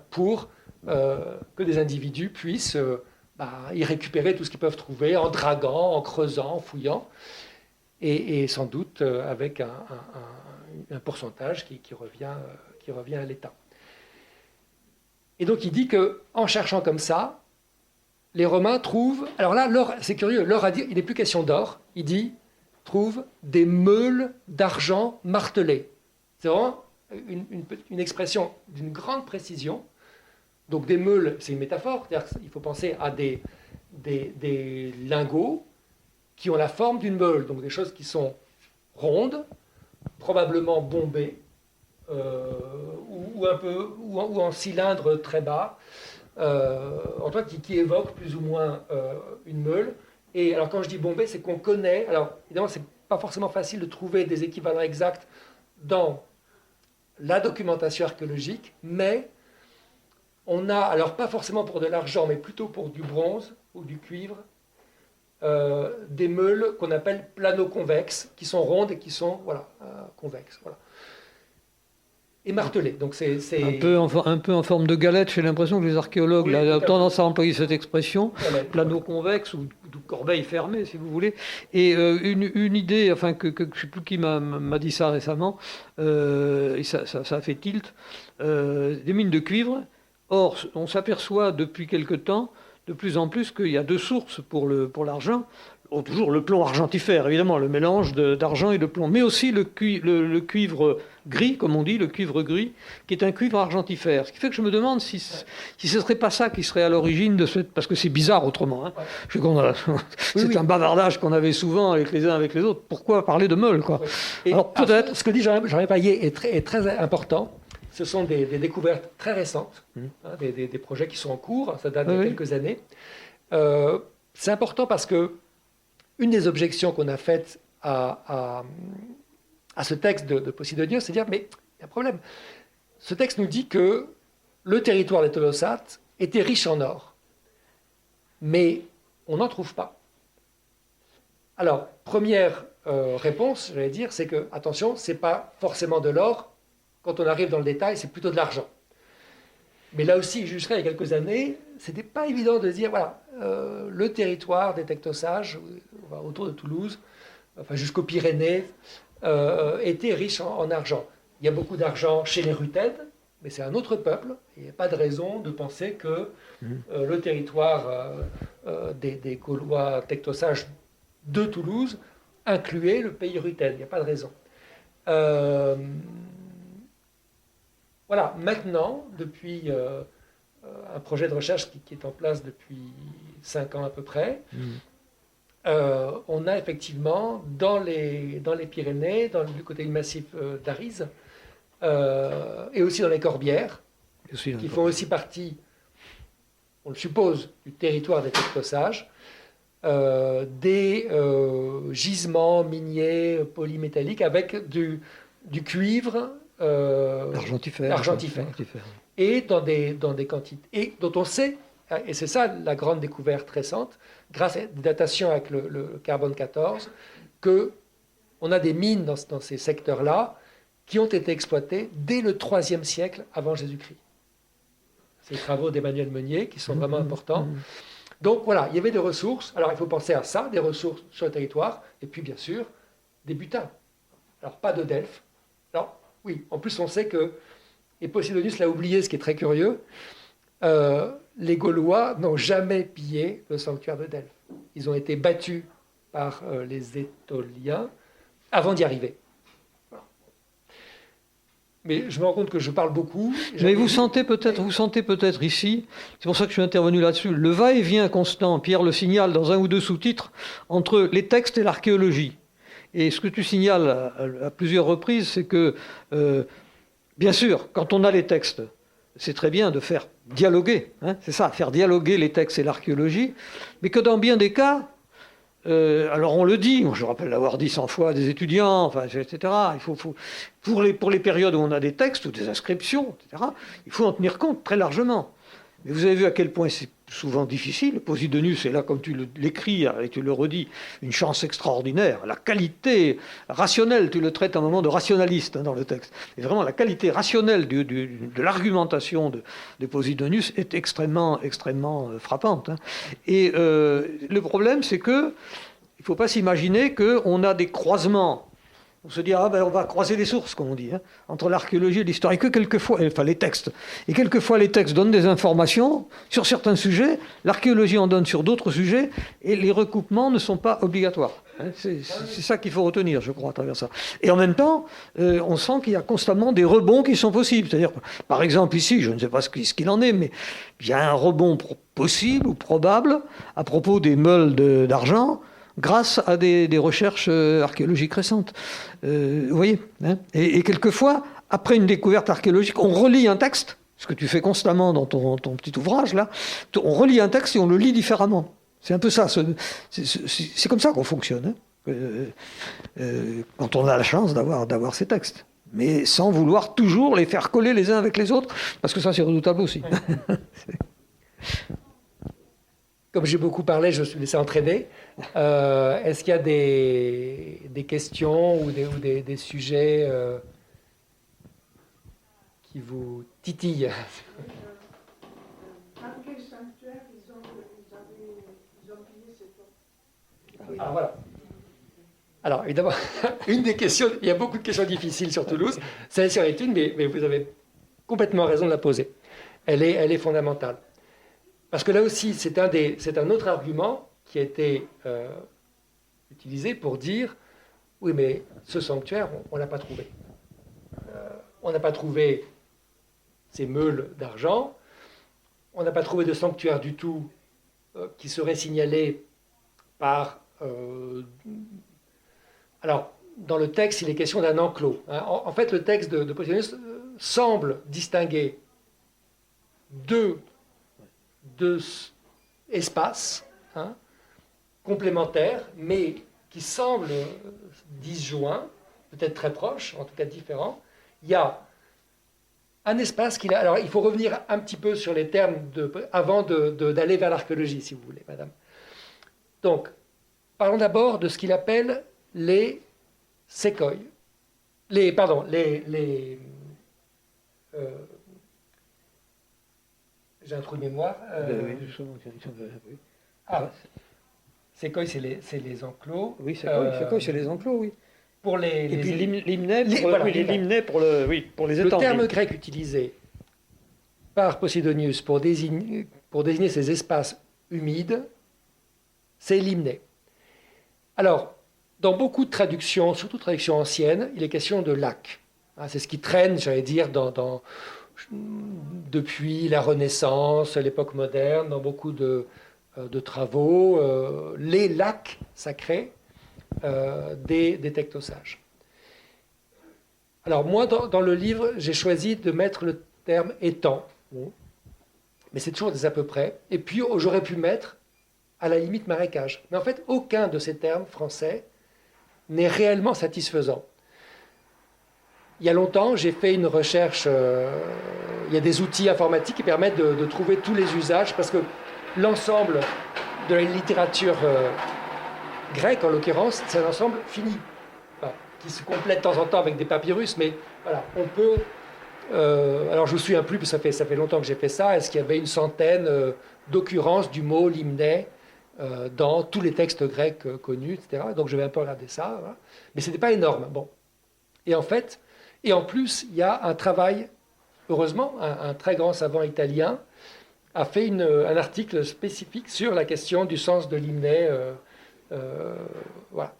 pour que des individus puissent y récupérer tout ce qu'ils peuvent trouver en draguant, en creusant, en fouillant, et sans doute avec un pourcentage qui revient à l'État. Et donc il dit qu'en cherchant comme ça, les Romains trouvent... Alors là, c'est curieux, il n'est plus question d'or, il dit, trouve des meules d'argent martelées. C'est vraiment une expression d'une grande précision. Donc des meules, c'est une métaphore, c'est-à-dire qu'il faut penser à des lingots qui ont la forme d'une meule, donc des choses qui sont rondes, probablement bombées, ou en cylindre très bas, en tout cas qui évoque plus ou moins une meule. Et alors quand je dis bombée, c'est qu'on connaît, alors évidemment c'est pas forcément facile de trouver des équivalents exacts dans la documentation archéologique, mais on a, alors pas forcément pour de l'argent, mais plutôt pour du bronze ou du cuivre, des meules qu'on appelle plano-convexes, qui sont rondes et qui sont convexes. Voilà. Et martelées. Donc c'est un peu en forme de galette. J'ai l'impression que les archéologues ont tendance à employer cette expression, plano-convexe ou corbeille fermée, si vous voulez. Et une idée, enfin que je ne sais plus qui m'a dit ça récemment, et ça a fait tilt, des mines de cuivre. Or, on s'aperçoit depuis quelque temps, de plus en plus, qu'il y a deux sources pour l'argent. Toujours le plomb argentifère, évidemment, le mélange d'argent et de plomb, mais aussi le cuivre gris, comme on dit, le cuivre gris, qui est un cuivre argentifère. Ce qui fait que je me demande si ce ne serait pas ça qui serait à l'origine de cette... Parce que c'est bizarre autrement. Hein. C'est un bavardage qu'on avait souvent avec les uns avec les autres. Pourquoi parler de meule, quoi? Et alors peut-être... Ce que dit Jean-Rémy Paillet est très important. Ce sont des découvertes très récentes, des projets qui sont en cours, ça date de quelques années. C'est important parce que une des objections qu'on a faites à ce texte de Posidonius, c'est de dire, mais il y a un problème. Ce texte nous dit que le territoire des Tolosates était riche en or, mais on n'en trouve pas. Alors, première réponse, j'allais dire, c'est que, attention, ce n'est pas forcément de l'or. Quand on arrive dans le détail, c'est plutôt de l'argent. Mais là aussi, jusqu'à il y a quelques années, ce n'était pas évident de dire, voilà, le territoire des Tectosages, autour de Toulouse, enfin jusqu'aux Pyrénées, était riche en argent. Il y a beaucoup d'argent chez les Rutènes, mais c'est un autre peuple. Il n'y a pas de raison de penser que le territoire des Gaulois Tectosages de Toulouse incluait le pays Rutène. Il n'y a pas de raison. Voilà, maintenant, depuis un projet de recherche qui est en place depuis 5 ans à peu près, on a effectivement dans les Pyrénées, du côté du massif d'Arise, et aussi dans les Corbières, qui font aussi partie, on le suppose, du territoire des Tectosages, des gisements miniers polymétalliques avec du cuivre argentifère. Et dans des quantités, et dont on sait et c'est ça la grande découverte récente, grâce à des datations avec le carbone 14, qu'on a des mines dans ces secteurs-là qui ont été exploitées dès le IIIe siècle avant Jésus-Christ. C'est les travaux d'Emmanuel Meunier qui sont vraiment importants. Donc voilà, il y avait des ressources. Alors il faut penser à ça, des ressources sur le territoire, et puis bien sûr, des butins. Alors pas de Delphes. Alors oui, en plus on sait que, et Posidonius l'a oublié, ce qui est très curieux, les Gaulois n'ont jamais pillé le sanctuaire de Delphes. Ils ont été battus par les Étoliens avant d'y arriver. Voilà. Mais je me rends compte que je parle beaucoup. Mais vous sentez peut-être ici, c'est pour ça que je suis intervenu là-dessus, le va-et-vient constant, Pierre le signale dans un ou deux sous-titres, entre les textes et l'archéologie. Et ce que tu signales à plusieurs reprises, c'est que, bien sûr, quand on a les textes, c'est très bien de faire dialoguer, hein, c'est ça, faire dialoguer les textes et l'archéologie, mais que dans bien des cas, alors on le dit, je rappelle l'avoir dit 100 fois à des étudiants, enfin, etc. Il faut pour les périodes où on a des textes ou des inscriptions, etc., il faut en tenir compte très largement. Mais vous avez vu à quel point c'est souvent difficile. Posidonius est là, comme tu l'écris et tu le redis, une chance extraordinaire. La qualité rationnelle, tu le traites à un moment de rationaliste dans le texte. Et vraiment, la qualité rationnelle de l'argumentation de Posidonius est extrêmement frappante. Hein. Et le problème, c'est que il ne faut pas s'imaginer qu'on a des croisements. On se dit, on va croiser les sources, comme on dit, hein, entre l'archéologie et l'histoire. Et que quelquefois, enfin les textes, et quelquefois les textes donnent des informations sur certains sujets, l'archéologie en donne sur d'autres sujets, et les recoupements ne sont pas obligatoires. Hein. C'est ça qu'il faut retenir, je crois, à travers ça. Et en même temps, on sent qu'il y a constamment des rebonds qui sont possibles. C'est-à-dire, par exemple ici, je ne sais pas ce qu'il en est, mais il y a un rebond possible ou probable à propos des meules d'argent, grâce à des recherches archéologiques récentes. Vous voyez, hein, et quelquefois, après une découverte archéologique, on relit un texte, ce que tu fais constamment dans ton petit ouvrage, là, on relit un texte et on le lit différemment. C'est un peu ça, c'est comme ça qu'on fonctionne, hein, quand on a la chance d'avoir ces textes. Mais sans vouloir toujours les faire coller les uns avec les autres, parce que ça c'est redoutable aussi. Comme j'ai beaucoup parlé, je me suis laissé entraîner. Est-ce qu'il y a des questions ou des sujets qui vous titillent? Dans quel sanctuaire ils ont pillé ces temps? Alors voilà. Alors évidemment, une des questions, il y a beaucoup de questions difficiles sur Toulouse. Celle-ci en est une, mais vous avez complètement raison de la poser. Elle est fondamentale. Parce que là aussi, c'est un autre argument qui a été utilisé pour dire « Oui, mais ce sanctuaire, on ne l'a pas trouvé. On n'a pas trouvé ces meules d'argent, on n'a pas trouvé de sanctuaire du tout qui serait signalé par... Alors, dans le texte, il est question d'un enclos. Hein. En fait, le texte de Posidonius semble distinguer deux espaces, hein, complémentaires, mais qui semblent disjoints, peut-être très proches, en tout cas différents. Il y a un espace qu'il a... Alors, il faut revenir un petit peu sur les termes avant d'aller vers l'archéologie, si vous voulez, madame. Donc, parlons d'abord de ce qu'il appelle les séquoies. J'ai un trou de mémoire. Séquoies, c'est les enclos. Oui, séquoies, c'est les enclos, oui. Pour les, et puis limnais pour les étangs. Le terme grec utilisé par Posidonius pour désigner ces espaces humides, c'est limné. Alors, dans beaucoup de traductions, surtout traductions anciennes, il est question de lac. C'est ce qui traîne, j'allais dire, depuis la Renaissance, l'époque moderne, dans beaucoup de travaux, les lacs sacrés des tectosages. Alors moi, dans le livre, j'ai choisi de mettre le terme étang, bon, mais c'est toujours des à peu près, et puis j'aurais pu mettre à la limite marécage. Mais en fait, aucun de ces termes français n'est réellement satisfaisant. Il y a longtemps, j'ai fait une recherche, il y a des outils informatiques qui permettent de trouver tous les usages, parce que l'ensemble de la littérature grecque, en l'occurrence, c'est un ensemble fini, enfin, qui se complète de temps en temps avec des papyrus, mais voilà, on peut... alors je ne me souviens plus, parce que ça fait longtemps que j'ai fait ça, est-ce qu'il y avait une centaine d'occurrences du mot limné dans tous les textes grecs connus, etc. Donc je vais un peu regarder ça, voilà. Mais ce n'était pas énorme. Bon. Et en fait, et en plus, il y a un travail, heureusement, un très grand savant italien a fait un article spécifique sur la question du sens de limné. Voilà.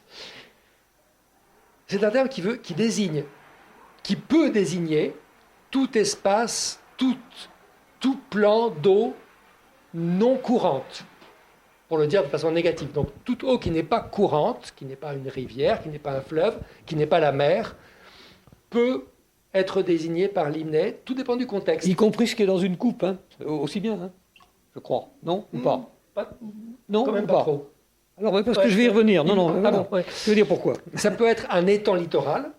C'est un terme qui désigne, qui peut désigner tout espace, tout plan d'eau non courante, pour le dire de façon négative. Donc toute eau qui n'est pas courante, qui n'est pas une rivière, qui n'est pas un fleuve, qui n'est pas la mer, peut être désignée par limné, tout dépend du contexte. Y compris ce qui est dans une coupe, hein, aussi bien, hein, je crois. Non ou pas, non, quand même pas trop. Alors, parce que je vais y revenir. Non, ah bon, ouais. Je vais dire pourquoi. Ça peut être un étang littoral,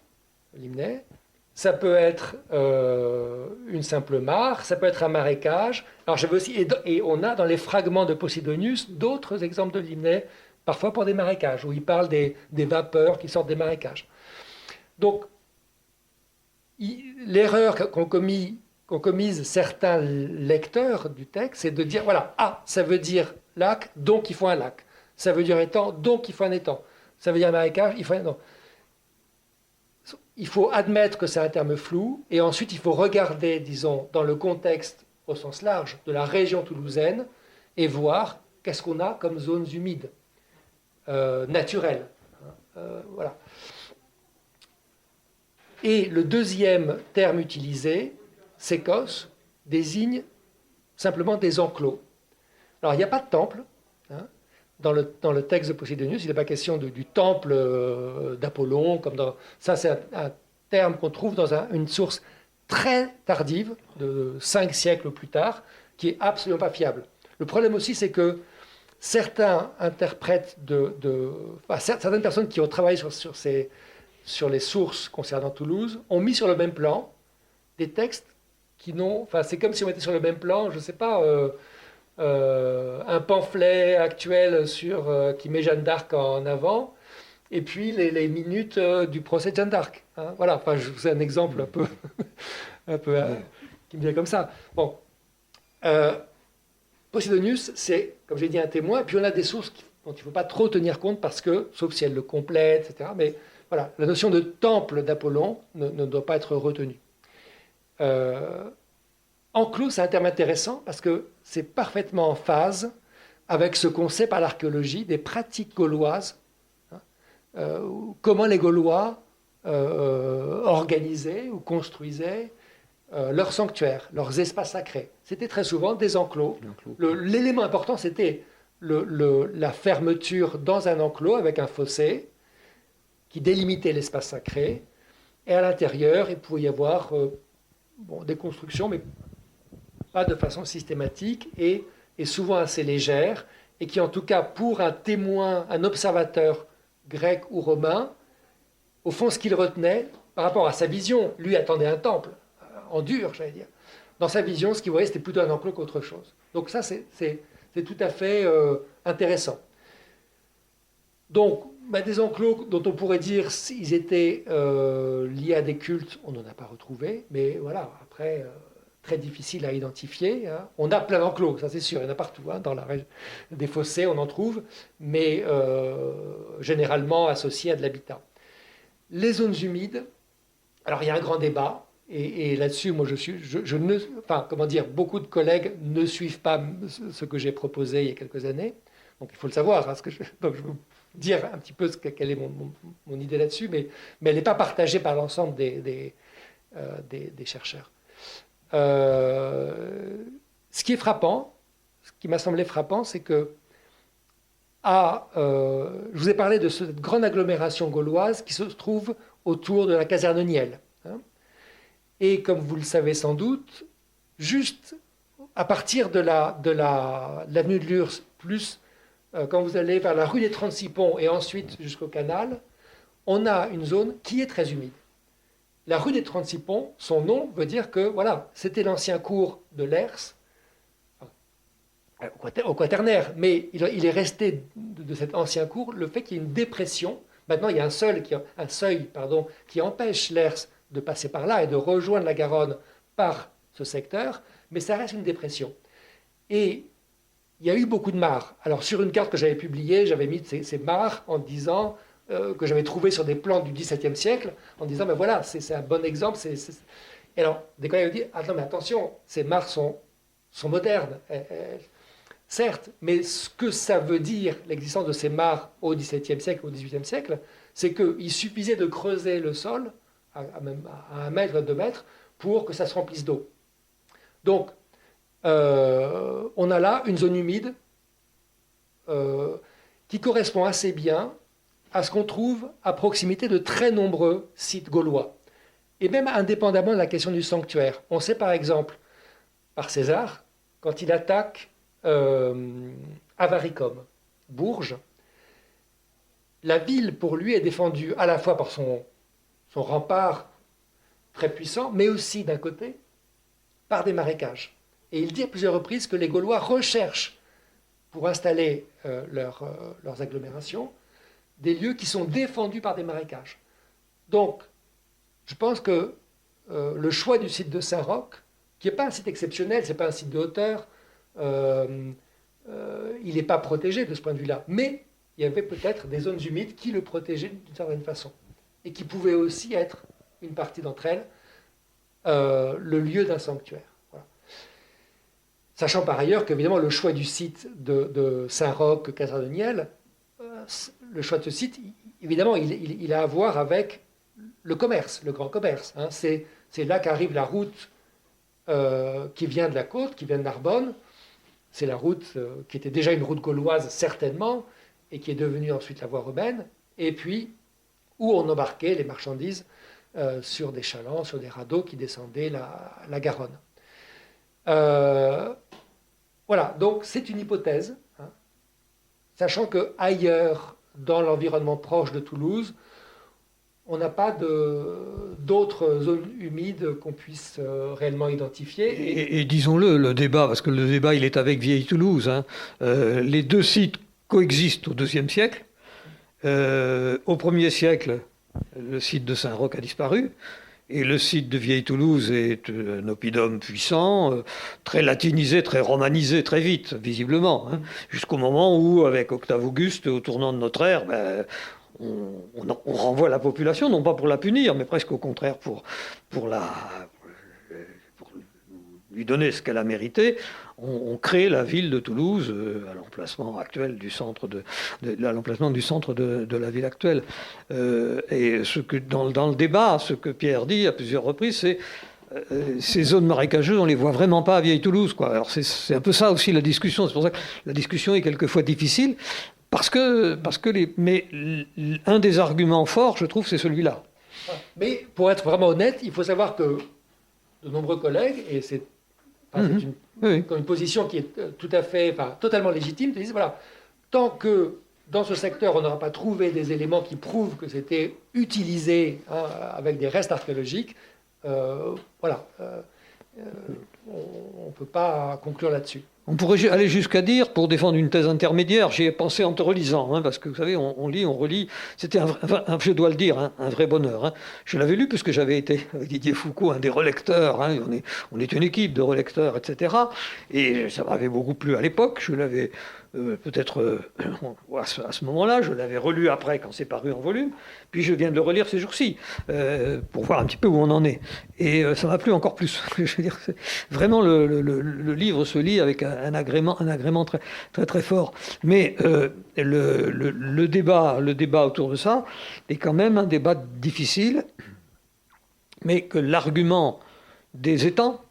limné. Ça peut être une simple mare, ça peut être un marécage. Alors j'avais aussi, et on a dans les fragments de Posidonius d'autres exemples de limné, parfois pour des marécages, où il parle des vapeurs qui sortent des marécages. Donc, l'erreur qu'ont commise certains lecteurs du texte, c'est de dire, voilà, ça veut dire lac, donc il faut un lac. Ça veut dire étang, donc il faut un étang. Ça veut dire marécage, il faut un... Non. Il faut admettre que c'est un terme flou, et ensuite il faut regarder, disons, dans le contexte au sens large de la région toulousaine, et voir qu'est-ce qu'on a comme zones humides, naturelles. Voilà. Et le deuxième terme utilisé, sékos, désigne simplement des enclos. Alors il n'y a pas de temple. Hein. Dans le texte de Posidonius, il n'est pas question du temple d'Apollon. Ça, c'est un terme qu'on trouve dans une source très tardive, de 5 siècles plus tard, qui est absolument pas fiable. Le problème aussi, c'est que certains interprètes certaines personnes qui ont travaillé sur les sources concernant Toulouse ont mis sur le même plan des textes qui n'ont... Enfin, c'est comme si on mettait sur le même plan, je ne sais pas... un pamphlet actuel qui met Jeanne d'Arc en avant, et puis les minutes du procès de Jeanne d'Arc. Hein, voilà, enfin, c'est un exemple un peu qui me vient comme ça. Bon, Posidonius, c'est, comme j'ai dit, un témoin, et puis on a des sources dont il ne faut pas trop tenir compte parce que, sauf si elles le complètent, etc. Mais voilà, la notion de temple d'Apollon ne doit pas être retenue. Enclos, c'est un terme intéressant parce que c'est parfaitement en phase avec ce qu'on sait par l'archéologie des pratiques gauloises, comment les Gaulois organisaient ou construisaient leurs sanctuaires, leurs espaces sacrés. C'était très souvent des enclos. L'élément important, c'était la fermeture dans un enclos avec un fossé qui délimitait l'espace sacré, et à l'intérieur, il pouvait y avoir des constructions, mais pas de façon systématique et souvent assez légère, et qui en tout cas pour un témoin, un observateur grec ou romain, au fond ce qu'il retenait par rapport à sa vision, lui attendait un temple, en dur j'allais dire. Dans sa vision, ce qu'il voyait c'était plutôt un enclos qu'autre chose. Donc ça c'est tout à fait intéressant. Donc des enclos dont on pourrait dire s'ils étaient liés à des cultes, on n'en a pas retrouvé, mais voilà, après... très difficile à identifier. Hein. On a plein d'enclos, ça c'est sûr, il y en a partout. Hein. Dans la région des fossés, on en trouve, mais généralement associés à de l'habitat. Les zones humides, alors il y a un grand débat, et là-dessus, moi beaucoup de collègues ne suivent pas ce que j'ai proposé il y a quelques années, donc il faut le savoir. Hein, donc je veux dire un petit peu quelle est mon idée là-dessus, mais elle n'est pas partagée par l'ensemble des chercheurs. Ce qui est frappant, ce qui m'a semblé frappant, c'est que je vous ai parlé de cette grande agglomération gauloise qui se trouve autour de la caserne Niel. Hein, et comme vous le savez sans doute, juste à partir de l'avenue de Lurs, plus quand vous allez vers la rue des 36 Ponts et ensuite jusqu'au canal, on a une zone qui est très humide. la rue des 36 Ponts, son nom veut dire que voilà, c'était l'ancien cours de l'Hers, au Quaternaire, mais il est resté de cet ancien cours le fait qu'il y ait une dépression. Maintenant, il y a un seuil qui empêche l'Hers de passer par là et de rejoindre la Garonne par ce secteur, mais ça reste une dépression. Et il y a eu beaucoup de mares. Alors, sur une carte que j'avais publiée, j'avais mis ces mares en disant que j'avais trouvé sur des plans du XVIIe siècle, en disant, ben voilà, c'est un bon exemple. Et alors, des collègues avaient dit, ah non, mais attention, ces mares sont modernes. Certes, mais ce que ça veut dire, l'existence de ces mares au XVIIe siècle, au XVIIIe siècle, c'est qu'il suffisait de creuser le sol à 1 mètre, 2 mètres, pour que ça se remplisse d'eau. Donc, on a là une zone humide qui correspond assez bien à ce qu'on trouve à proximité de très nombreux sites gaulois. Et même indépendamment de la question du sanctuaire. On sait par exemple, par César, quand il attaque Avaricum, Bourges, la ville pour lui est défendue à la fois par son rempart très puissant, mais aussi d'un côté par des marécages. Et il dit à plusieurs reprises que les Gaulois recherchent pour installer leurs agglomérations des lieux qui sont défendus par des marécages. Donc, je pense que le choix du site de Saint-Roch, qui n'est pas un site exceptionnel, ce n'est pas un site de hauteur, il n'est pas protégé de ce point de vue-là. Mais il y avait peut-être des zones humides qui le protégeaient d'une certaine façon. Et qui pouvaient aussi être, une partie d'entre elles, le lieu d'un sanctuaire. Voilà. Sachant par ailleurs qu'évidemment le choix du site de Saint-Roch, Castres-de-Niel, le choix de ce site, évidemment, il a à voir avec le commerce, le grand commerce. Hein. C'est là qu'arrive la route qui vient de la côte, qui vient de Narbonne. C'est la route qui était déjà une route gauloise, certainement, et qui est devenue ensuite la voie romaine. Et puis, où on embarquait les marchandises sur des chalands, sur des radeaux qui descendaient la Garonne. Voilà, donc c'est une hypothèse, hein, sachant qu'ailleurs, dans l'environnement proche de Toulouse, on n'a pas d'autres zones humides qu'on puisse réellement identifier. Et disons-le, le débat, parce que le débat il est avec Vieille-Toulouse, hein, les deux sites coexistent au IIe siècle. Au 1er siècle, le site de Saint-Roch a disparu. Et le site de Vieille-Toulouse est un oppidum puissant, très latinisé, très romanisé, très vite, visiblement. Hein, jusqu'au moment où, avec Octave Auguste, au tournant de notre ère, on renvoie la population, non pas pour la punir, mais presque au contraire pour lui donner ce qu'elle a mérité. On crée la ville de Toulouse à l'emplacement actuel du centre de la ville actuelle. Et dans le débat, ce que Pierre dit à plusieurs reprises, c'est ces zones marécageuses, on les voit vraiment pas à Vieille-Toulouse, quoi. Alors c'est un peu ça aussi la discussion. C'est pour ça que la discussion est quelquefois difficile, mais un des arguments forts, je trouve, c'est celui-là. Mais pour être vraiment honnête, il faut savoir que de nombreux collègues, et c'est une position qui est totalement légitime, disent voilà, tant que dans ce secteur on n'aura pas trouvé des éléments qui prouvent que c'était utilisé avec des restes archéologiques, on ne peut pas conclure là-dessus. On pourrait aller jusqu'à dire, pour défendre une thèse intermédiaire, j'y ai pensé en te relisant, hein, parce que vous savez, on lit, on relit, c'était je dois le dire, hein, un vrai bonheur. Hein. Je l'avais lu puisque j'avais été, avec Didier Foucault, un des relecteurs, hein, on est une équipe de relecteurs, etc. Et ça m'avait beaucoup plu à l'époque, je l'avais peut-être à ce moment-là, je l'avais relu après quand c'est paru en volume, puis je viens de le relire ces jours-ci, pour voir un petit peu où on en est. Et ça m'a plu encore plus. Je veux dire, vraiment, le livre se lit avec un agrément très, très, très fort. Mais le débat autour de ça est quand même un débat difficile, mais que l'argument des étangs,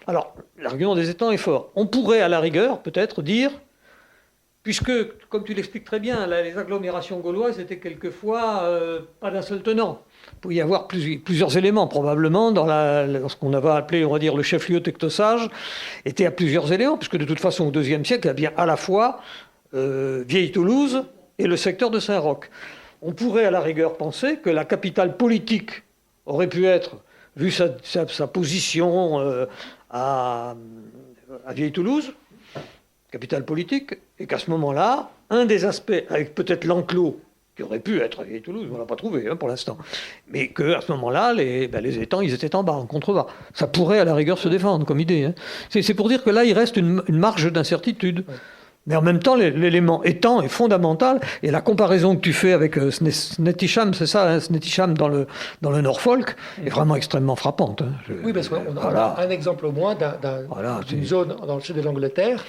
alors l'argument des étangs est fort. On pourrait à la rigueur peut-être dire, puisque, comme tu l'expliques très bien, les agglomérations gauloises étaient quelquefois pas d'un seul tenant. Il pouvait y avoir plusieurs éléments, probablement, dans ce qu'on avait appelé, on va dire, le chef-lieu tectosage, était à plusieurs éléments, puisque de toute façon, au IIe siècle, il y a bien à la fois Vieille-Toulouse et le secteur de Saint-Roch. On pourrait, à la rigueur, penser que la capitale politique aurait pu être vu sa position à Vieille-Toulouse, capitale politique, et qu'à ce moment-là, un des aspects, avec peut-être l'enclos, qui aurait pu être à Vieille-Toulouse, on ne l'a pas trouvé pour l'instant, mais qu'à ce moment-là, les étangs, ils étaient en bas, en contrebas. Ça pourrait à la rigueur se défendre comme idée. Hein. C'est pour dire que là, il reste une marge d'incertitude. Ouais. Mais en même temps, l'élément étang est fondamental, et la comparaison que tu fais avec Snettisham, c'est ça, hein, Snettisham dans le Norfolk, est vraiment extrêmement frappante. Hein. Oui, parce qu'on a un exemple au moins d'une zone dans le sud de l'Angleterre,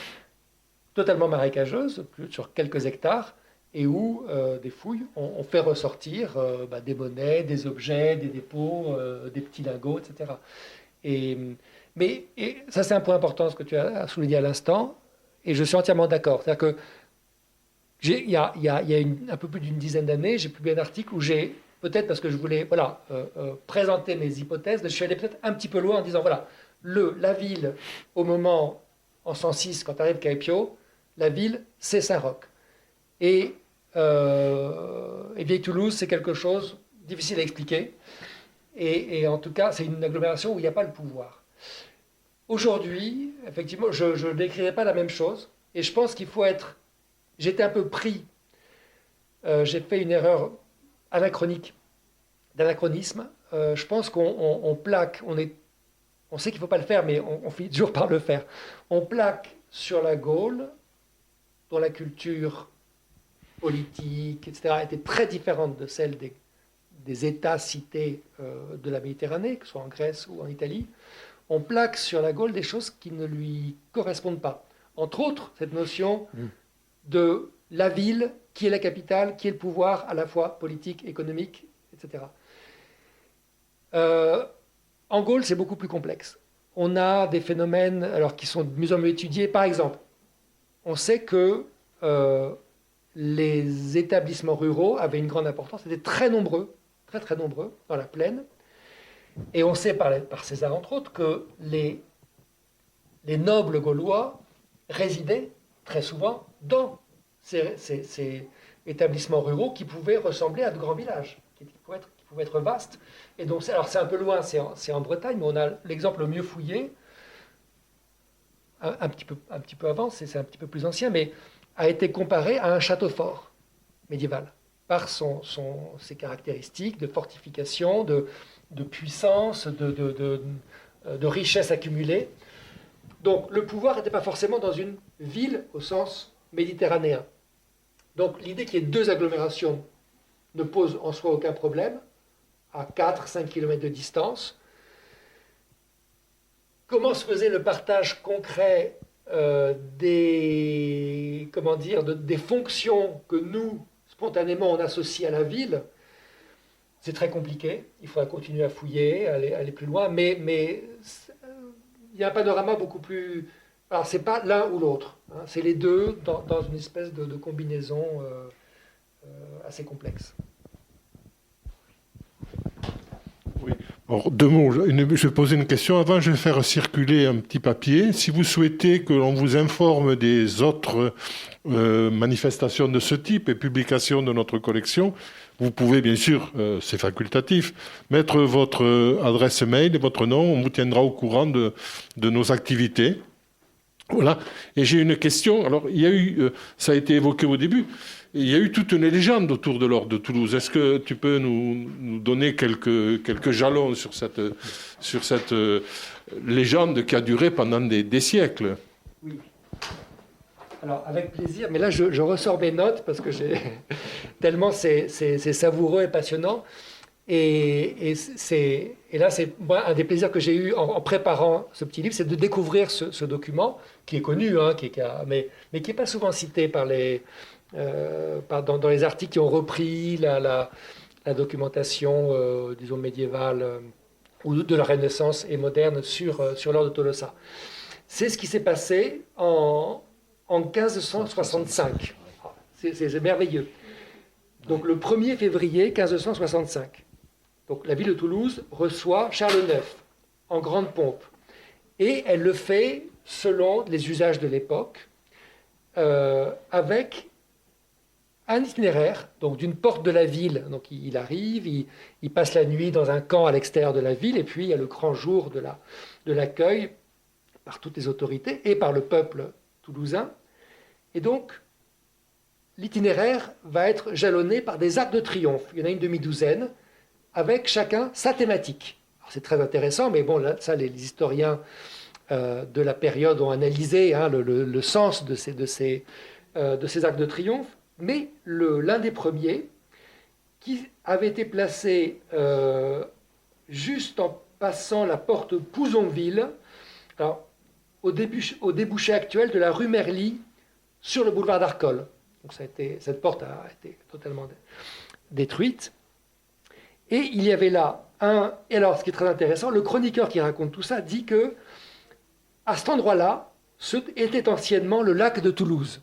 totalement marécageuse, sur quelques hectares, et où des fouilles ont fait ressortir des monnaies, des objets, des dépôts, des petits lingots, etc. Mais ça, c'est un point important, ce que tu as souligné à l'instant. Et je suis entièrement d'accord. C'est-à-dire que il y a un peu plus d'une dizaine d'années, j'ai publié un article où j'ai, peut-être parce que je voulais présenter mes hypothèses, je suis allé peut-être un petit peu loin en disant, voilà, la ville, au moment, en 106, quand arrive Caepio, la ville, c'est Saint-Roch. Et Vieille-Toulouse, c'est quelque chose de difficile à expliquer. Et en tout cas, c'est une agglomération où il n'y a pas le pouvoir. Aujourd'hui, effectivement, je ne décrirai pas la même chose. Et je pense qu'il faut être... J'étais un peu pris. J'ai fait une erreur d'anachronisme. Je pense qu'on plaque... On sait qu'il ne faut pas le faire, mais on finit toujours par le faire. On plaque sur la Gaule, dont la culture politique, etc., était très différente de celle des États-cités de la Méditerranée, que ce soit en Grèce ou en Italie. On plaque sur la Gaule des choses qui ne lui correspondent pas. Entre autres, cette notion de la ville, qui est la capitale, qui est le pouvoir à la fois politique, économique, etc. En Gaule, c'est beaucoup plus complexe. On a des phénomènes qui sont de mieux en mieux étudiés. Par exemple, on sait que les établissements ruraux avaient une grande importance. Ils étaient très nombreux, très très nombreux, dans la plaine. Et on sait par César, entre autres, que les nobles gaulois résidaient très souvent dans ces établissements ruraux qui pouvaient ressembler à de grands villages, qui pouvaient être vastes. Et donc, alors c'est un peu loin, c'est en Bretagne, mais on a l'exemple le mieux fouillé, un petit peu avant, c'est un petit peu plus ancien, mais a été comparé à un château fort médiéval, par ses caractéristiques de fortification, de puissance, de richesse accumulée. Donc le pouvoir n'était pas forcément dans une ville au sens méditerranéen. Donc l'idée qu'il y ait deux agglomérations ne pose en soi aucun problème, à 4-5 km de distance. Comment se faisait le partage concret des fonctions que nous, spontanément, on associe à la ville? C'est très compliqué, il faudra continuer à fouiller, aller plus loin, mais il y a un panorama beaucoup plus... Alors, ce n'est pas l'un ou l'autre, hein, c'est les deux dans une espèce de combinaison assez complexe. Oui. Alors, deux mots, je vais poser une question. Avant, je vais faire circuler un petit papier. Si vous souhaitez que l'on vous informe des autres manifestations de ce type et publications de notre collection, vous pouvez, bien sûr, c'est facultatif, mettre votre adresse mail et votre nom. On vous tiendra au courant de nos activités. Voilà. Et j'ai une question. Alors, il y a eu, ça a été évoqué au début, il y a eu toute une légende autour de l'Ordre de Toulouse. Est-ce que tu peux nous donner quelques jalons sur cette légende qui a duré pendant des siècles? Oui. Alors, avec plaisir. Mais là, je ressors mes notes parce que tellement c'est savoureux et passionnant. Et là, c'est moi, un des plaisirs que j'ai eu en préparant ce petit livre, c'est de découvrir ce document qui est connu, hein, mais qui n'est pas souvent cité dans les articles qui ont repris la documentation, disons, médiévale ou de la Renaissance et moderne sur l'ordre de Tolosa. C'est ce qui s'est passé en 1565. C'est merveilleux. Donc le 1er février 1565. Donc la ville de Toulouse reçoit Charles IX en grande pompe. Et elle le fait selon les usages de l'époque, avec un itinéraire, donc d'une porte de la ville. Donc il arrive, il passe la nuit dans un camp à l'extérieur de la ville, et puis il y a le grand jour de l'accueil par toutes les autorités et par le peuple toulousain. Et donc, l'itinéraire va être jalonné par des arcs de triomphe. Il y en a une demi-douzaine, avec chacun sa thématique. Alors, c'est très intéressant, mais bon, là, ça, les historiens de la période ont analysé le sens de ces arcs de triomphe. Mais l'un des premiers, qui avait été placé juste en passant la porte Pouzonville, alors, au débouché actuel de la rue Merly sur le boulevard d'Arcole. Donc cette porte a été totalement détruite. Et il y avait là et alors ce qui est très intéressant, le chroniqueur qui raconte tout ça dit que à cet endroit-là, était anciennement le lac de Toulouse.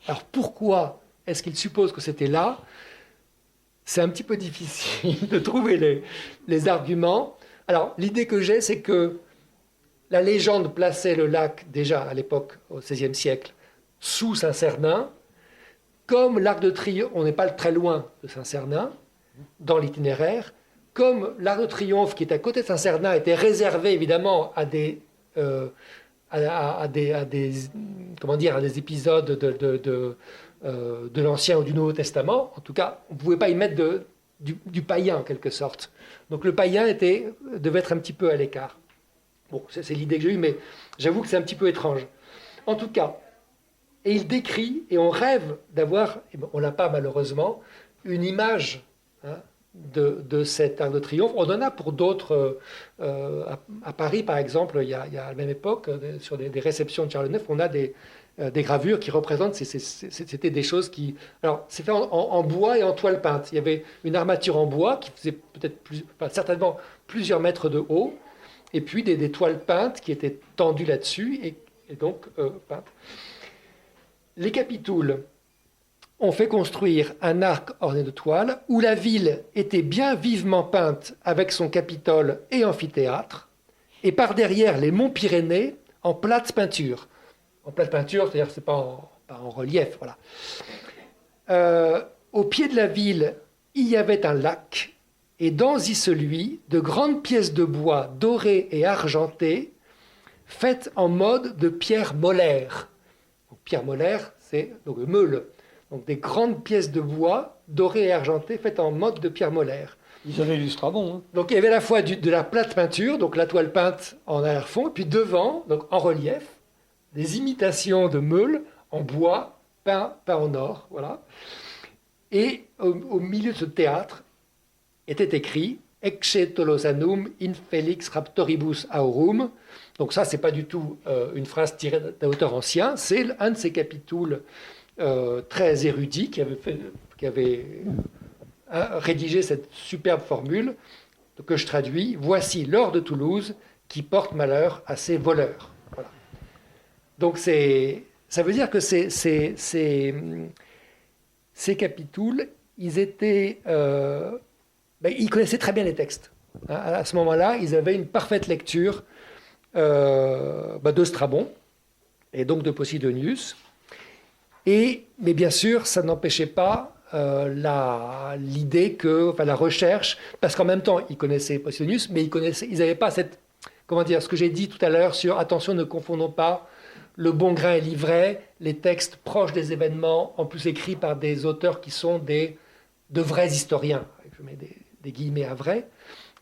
Alors pourquoi est-ce qu'il suppose que c'était là? C'est un petit peu difficile de trouver les arguments. Alors l'idée que j'ai, c'est que la légende plaçait le lac, déjà à l'époque, au XVIe siècle, sous Saint-Cernin. Comme l'Arc de Triomphe, on n'est pas très loin de Saint-Cernin, dans l'itinéraire, comme l'Arc de Triomphe, qui est à côté de Saint-Cernin, était réservé évidemment à des épisodes de l'Ancien ou du Nouveau Testament, en tout cas, on ne pouvait pas y mettre du païen, en quelque sorte. Donc le païen devait être un petit peu à l'écart. Bon, c'est l'idée que j'ai eue, mais j'avoue que c'est un petit peu étrange. En tout cas, et il décrit, et on rêve d'avoir, on n'a pas malheureusement, une image de cet Arc de Triomphe. On en a pour d'autres, à Paris par exemple, il y a à la même époque, sur des réceptions de Charles IX, on a des gravures qui représentent, c'était des choses qui... Alors, c'est fait en bois et en toile peinte. Il y avait une armature en bois qui faisait certainement plusieurs mètres de haut, et puis des toiles peintes qui étaient tendues là-dessus, et donc peintes. Les capitouls ont fait construire un arc orné de toiles où la ville était bien vivement peinte avec son capitole et amphithéâtre, et par derrière les monts Pyrénées en plate peinture. En plate peinture, c'est-à-dire que ce n'est pas en relief. Voilà. Au pied de la ville, il y avait un lac, et dans celui, de grandes pièces de bois dorées et argentées, faites en mode de pierre molaire. Donc, pierre molaire, c'est donc meule. Donc des grandes pièces de bois dorées et argentées faites en mode de pierre molaire. Ils avaient du Strabon. Hein. Donc il y avait à la fois de la plate peinture, donc la toile peinte en arrière-fond, et puis devant, donc en relief, des imitations de meules en bois peint en or. Voilà. Et au milieu de ce théâtre était écrit Ecce Tolosanum in Felix Raptoribus Aurum. Donc ça, c'est pas du tout une phrase tirée d'un auteur ancien, c'est un de ces capitouls très érudit qui avait rédigé cette superbe formule que je traduis. Voici l'or de Toulouse qui porte malheur à ses voleurs. Voilà. Donc ça veut dire que ces capitouls, ils connaissaient très bien les textes. À ce moment-là, ils avaient une parfaite lecture de Strabon et donc de Posidonius. Mais bien sûr, ça n'empêchait pas l'idée la recherche, parce qu'en même temps, ils connaissaient Posidonius, mais ils n'avaient pas ce que j'ai dit tout à l'heure sur attention, ne confondons pas le bon grain et l'ivraie, les textes proches des événements, en plus écrits par des auteurs qui sont de vrais historiens, je mets des guillemets à vrais,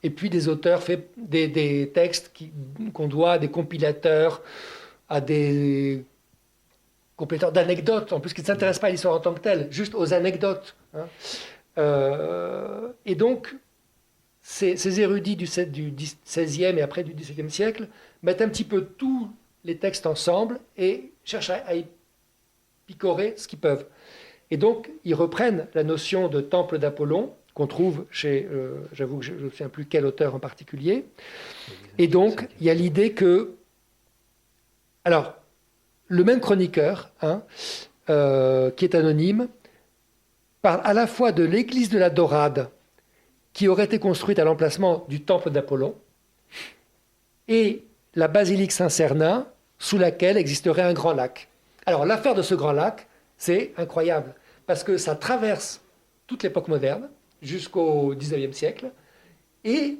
et puis des auteurs fait des textes qu'on doit à des compilateurs, à des compléteurs d'anecdotes, en plus qui ne s'intéressent pas à l'histoire en tant que telle, juste aux anecdotes. Et donc, ces érudits du XVIe et après du XVIIe siècle mettent un petit peu tous les textes ensemble et cherchent à y picorer ce qu'ils peuvent. Et donc, ils reprennent la notion de temple d'Apollon, qu'on trouve chez, j'avoue que je ne me souviens plus quel auteur en particulier. Et donc, il y a l'idée que... Alors, le même chroniqueur, qui est anonyme, parle à la fois de l'église de la Dorade, qui aurait été construite à l'emplacement du temple d'Apollon, et la basilique Saint-Cernin, sous laquelle existerait un grand lac. Alors, l'affaire de ce grand lac, c'est incroyable, parce que ça traverse toute l'époque moderne, jusqu'au XIXe siècle, et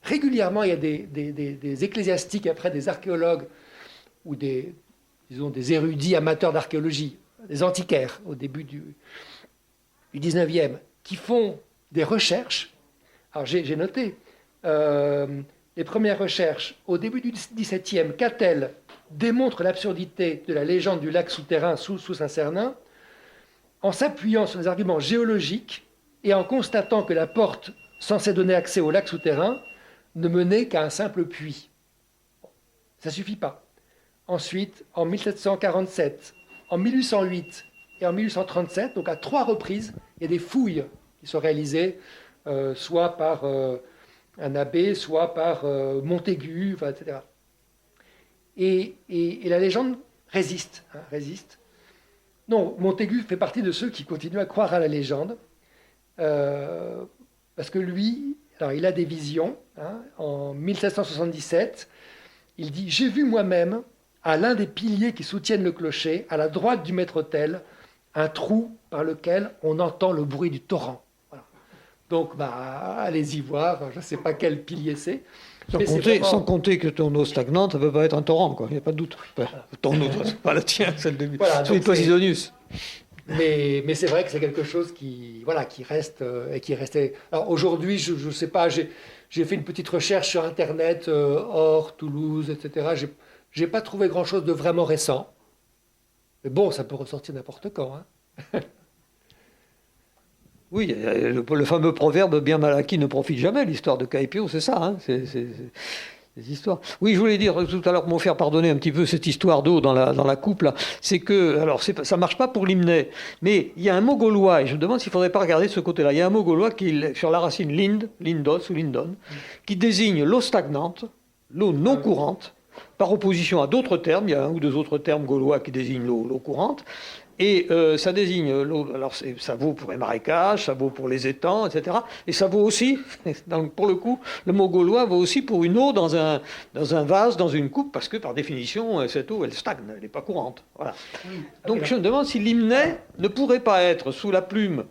régulièrement, il y a des ecclésiastiques, après des archéologues, ou des érudits amateurs d'archéologie, des antiquaires au début du XIXe, qui font des recherches. Alors j'ai noté les premières recherches au début du XVIIe, Catel démontre l'absurdité de la légende du lac souterrain sous Saint-Cernin en s'appuyant sur des arguments géologiques et en constatant que la porte censée donner accès au lac souterrain ne menait qu'à un simple puits. Ça ne suffit pas. Ensuite, en 1747, en 1808 et en 1837, donc à 3 reprises, il y a des fouilles qui sont réalisées, soit par un abbé, soit par Montaigu, enfin, etc. Et la légende résiste, résiste. Non, Montaigu fait partie de ceux qui continuent à croire à la légende, parce que lui, alors il a des visions. En 1777, il dit « J'ai vu moi-même, à l'un des piliers qui soutiennent le clocher, à la droite du maître-autel, un trou par lequel on entend le bruit du torrent. » Voilà. Donc, allez-y voir, je ne sais pas quel pilier c'est. Sans compter que ton eau stagnante, ça ne peut pas être un torrent, il n'y a pas de doute. Ton eau, c'est pas la tienne, celle de Posidonius. Mais c'est vrai que c'est quelque chose qui reste et qui est resté. Alors aujourd'hui, je ne sais pas, j'ai fait une petite recherche sur Internet, Or, Toulouse, etc. J'ai pas trouvé grand-chose de vraiment récent. Mais bon, ça peut ressortir n'importe quand. Oui, le fameux proverbe « bien mal acquis ne profite jamais », l'histoire de Caepio, c'est ça, c'est des histoires. Oui, je voulais dire tout à l'heure, pour me faire pardonner un petit peu cette histoire d'eau dans la coupe, là, c'est que, alors ça ne marche pas pour l'hymne, mais il y a un mot gaulois, et je me demande s'il ne faudrait pas regarder de ce côté-là, il y a un mot gaulois qui, sur la racine lind, lindos ou lindon, qui désigne l'eau stagnante, l'eau non courante, par opposition à d'autres termes, il y a un ou deux autres termes gaulois qui désignent l'eau courante, et ça désigne l'eau, alors ça vaut pour les marécages, ça vaut pour les étangs, etc. Et ça vaut aussi, donc pour le coup, le mot gaulois vaut aussi pour une eau dans un vase, dans une coupe, parce que par définition, cette eau, elle stagne, elle n'est pas courante. Voilà. Donc je me demande si l'hymne ne pourrait pas être sous la plume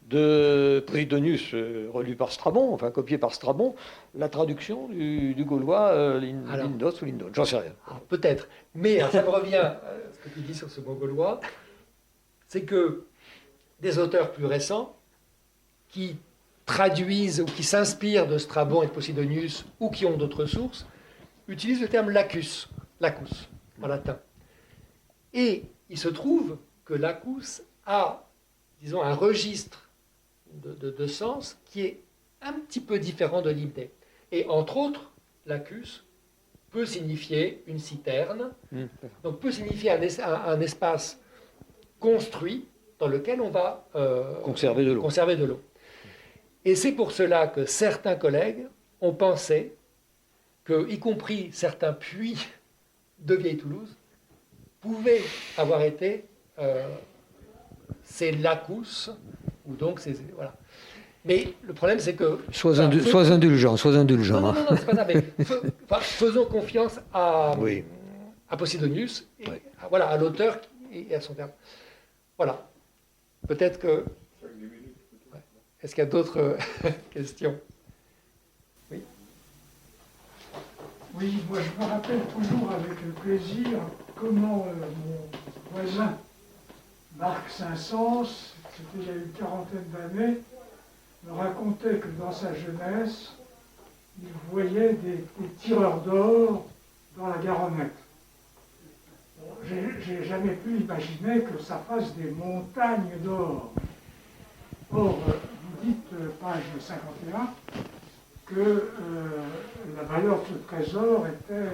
de Posidonius, relu par Strabon, enfin copié par Strabon, la traduction du gaulois lindos ou lindon. J'en sais rien. Peut-être. Mais ça me revient à ce que tu dis sur ce mot gaulois, c'est que des auteurs plus récents qui traduisent ou qui s'inspirent de Strabon et de Posidonius ou qui ont d'autres sources utilisent le terme lacus en latin. Et il se trouve que lacus a, disons, un registre de sens qui est un petit peu différent de l'hymne. Et entre autres, lacus peut signifier une citerne, donc peut signifier un espace construit dans lequel on va conserver de l'eau. Et c'est pour cela que certains collègues ont pensé que, y compris certains puits de Vieille Toulouse, pouvaient avoir été ces lacus, ou donc ces... Voilà. Mais le problème, c'est que... Sois indulgent. Non, c'est pas ça, mais faisons confiance à Posidonius, et à l'auteur et à son terme. Voilà. Peut-être que... Est-ce qu'il y a d'autres questions? Oui. Oui, moi je me rappelle toujours avec plaisir comment mon voisin Marc Saint-Saëns, c'était il y a une quarantaine d'années, me racontait que dans sa jeunesse, il voyait des tireurs d'or dans la Garonnette. J'ai jamais pu imaginer que ça fasse des montagnes d'or. Or, vous dites, page 51, que la valeur de ce trésor était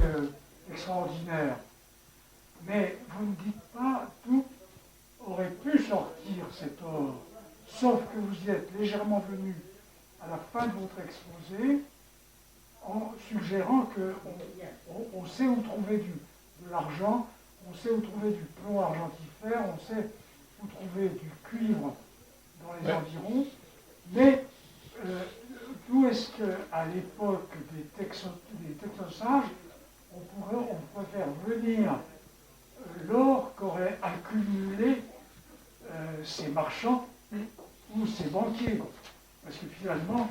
extraordinaire. Mais vous ne dites pas d'où aurait pu sortir cet or, sauf que vous y êtes légèrement venu à la fin de votre exposé en suggérant qu'on sait où trouver de l'argent, on sait où trouver du plomb argentifère, on sait où trouver du cuivre dans les environs, mais d'où est-ce qu'à l'époque des technosages, on pourrait faire venir l'or qu'aurait accumulé ces marchands ou ces banquiers. Parce que finalement,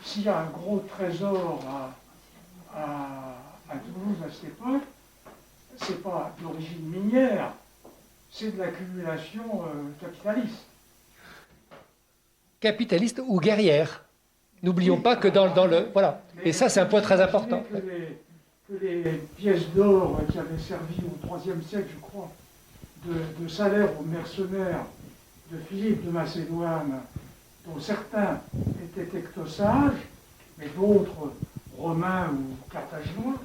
s'il y a un gros trésor à Toulouse à cette époque, c'est pas d'origine minière, c'est de l'accumulation capitaliste. Capitaliste ou guerrière. N'oublions pas que dans le... Voilà. Et ça, c'est un point très important. Que les pièces d'or qui avaient servi au IIIe siècle, je crois, de salaire aux mercenaires de Philippe de Macédoine, dont certains étaient tectosages, mais d'autres romains ou carthaginois,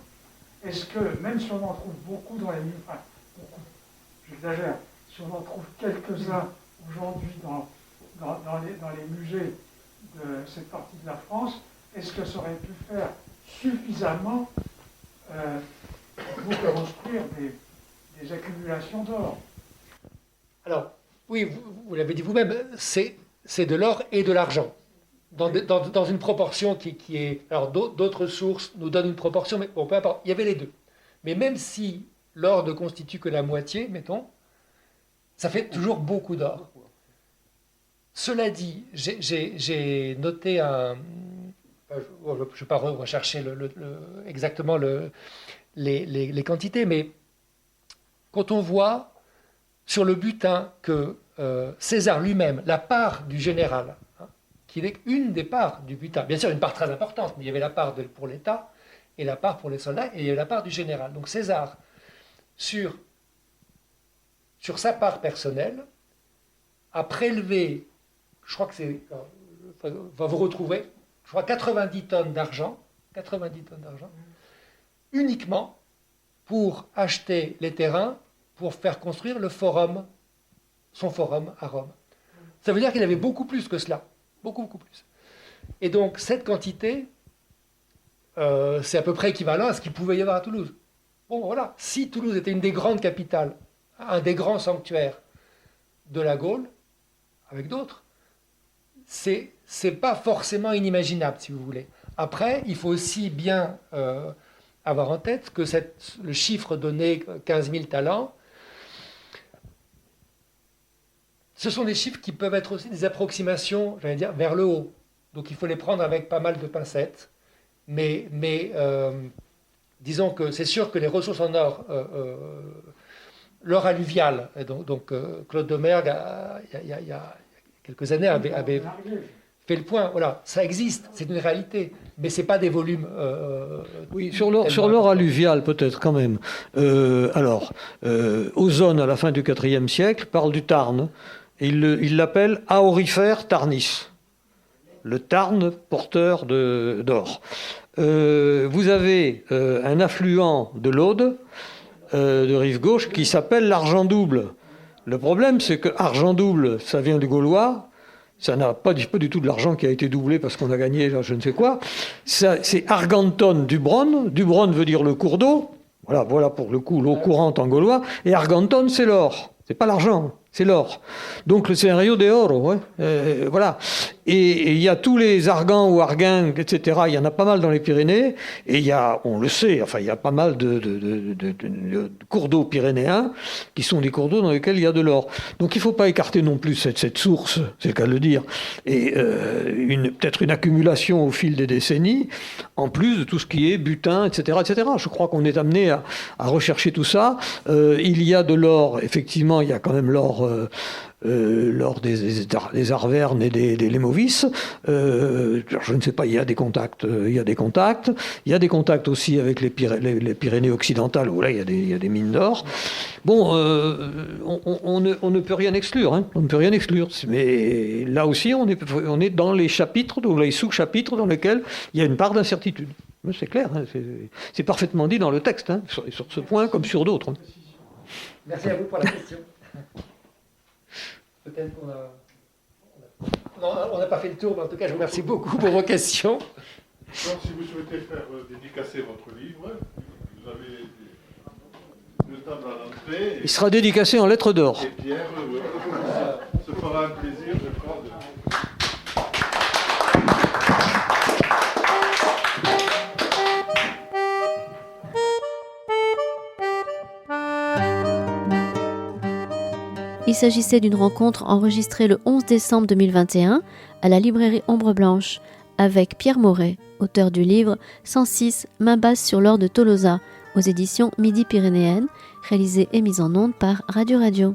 est-ce que, même si on en trouve beaucoup dans les... Enfin, beaucoup, j'exagère, si on en trouve quelques-uns aujourd'hui dans les musées de cette partie de la France, est-ce que ça aurait pu faire suffisamment pour construire des accumulations d'or? Alors, oui, vous l'avez dit vous-même, c'est de l'or et de l'argent. Dans une proportion qui est... Alors, d'autres sources nous donnent une proportion, mais bon, peu importe, il y avait les deux. Mais même si l'or ne constitue que la moitié, mettons, ça fait toujours beaucoup d'or. Cela dit, j'ai noté un... Je ne vais pas rechercher exactement les quantités, mais quand on voit sur le butin que César lui-même, la part du général, qui est une des parts du butin, bien sûr une part très importante, mais il y avait la part pour l'État, et la part pour les soldats, et il y avait la part du général. Donc César, sur sa part personnelle, a prélevé, je crois que c'est, va vous retrouver, je crois 90 tonnes d'argent, uniquement pour acheter les terrains pour faire construire son forum à Rome. Ça veut dire qu'il avait beaucoup plus que cela, beaucoup plus. Et donc cette quantité, c'est à peu près équivalent à ce qu'il pouvait y avoir à Toulouse. Bon voilà, si Toulouse était une des grandes capitales, un des grands sanctuaires de la Gaule, avec d'autres, c'est pas forcément inimaginable, si vous voulez. Après, il faut aussi bien avoir en tête que le chiffre donné, 15 000 talents, ce sont des chiffres qui peuvent être aussi des approximations, j'allais dire, vers le haut. Donc il faut les prendre avec pas mal de pincettes. Mais disons que c'est sûr que les ressources en or, l'or alluvial, donc Claude Domergue, il y a quelques années, avait fait le point. Voilà, ça existe, c'est une réalité, mais ce n'est pas des volumes... oui, sur l'or alluvial, peut-être, quand même. Ozone, à la fin du IVe siècle, parle du Tarn. Et il l'appelle Aurifère Tarnis. Le Tarn porteur d'or. Vous avez un affluent de l'Aude, de rive gauche, qui s'appelle l'Argent Double. Le problème, c'est que Argent Double, ça vient du gaulois, ça n'a pas du tout de l'argent qui a été doublé parce qu'on a gagné je ne sais quoi. C'est Arganton du Bronne. Du Bronne veut dire le cours d'eau. Voilà pour le coup l'eau courante en gaulois. Et Arganton, c'est l'or. C'est pas l'argent, c'est l'or. Donc le scénario de oro, ouais. Voilà. Et il y a tous les argans ou arguins, etc. Il y en a pas mal dans les Pyrénées. Et il y a, on le sait, il y a pas mal de cours d'eau pyrénéens qui sont des cours d'eau dans lesquels il y a de l'or. Donc il ne faut pas écarter non plus cette source, c'est le cas de le dire, et peut-être une accumulation au fil des décennies, en plus de tout ce qui est butin, etc., etc. Je crois qu'on est amené à rechercher tout ça. Il y a de l'or, effectivement, il y a quand même l'or des Arvernes et des Lémovis. Je ne sais pas, il y a des contacts. Il y a des contacts aussi avec les Pyrénées occidentales, où là, il y a des mines d'or. Bon, on ne peut rien exclure. Hein, on ne peut rien exclure. Mais là aussi, on est dans les chapitres, dans les sous-chapitres dans lesquels il y a une part d'incertitude. C'est clair, hein, c'est parfaitement dit dans le texte, hein, sur ce point comme sur d'autres. Hein. Merci à vous pour la question. Peut-être qu'on n'a pas fait le tour, mais en tout cas, je vous remercie beaucoup pour vos questions. Donc, si vous souhaitez faire dédicacer votre livre, vous avez une table à l'entrée. Il sera dédicacé en lettres d'or. Et Pierre, se fera un plaisir, je crois, de... Il s'agissait d'une rencontre enregistrée le 11 décembre 2021 à la librairie Ombre Blanche avec Pierre Moret, auteur du livre 106 Main basse sur l'or de Tolosa aux éditions Midi Pyrénéennes, réalisé et mis en onde par Radio Radio.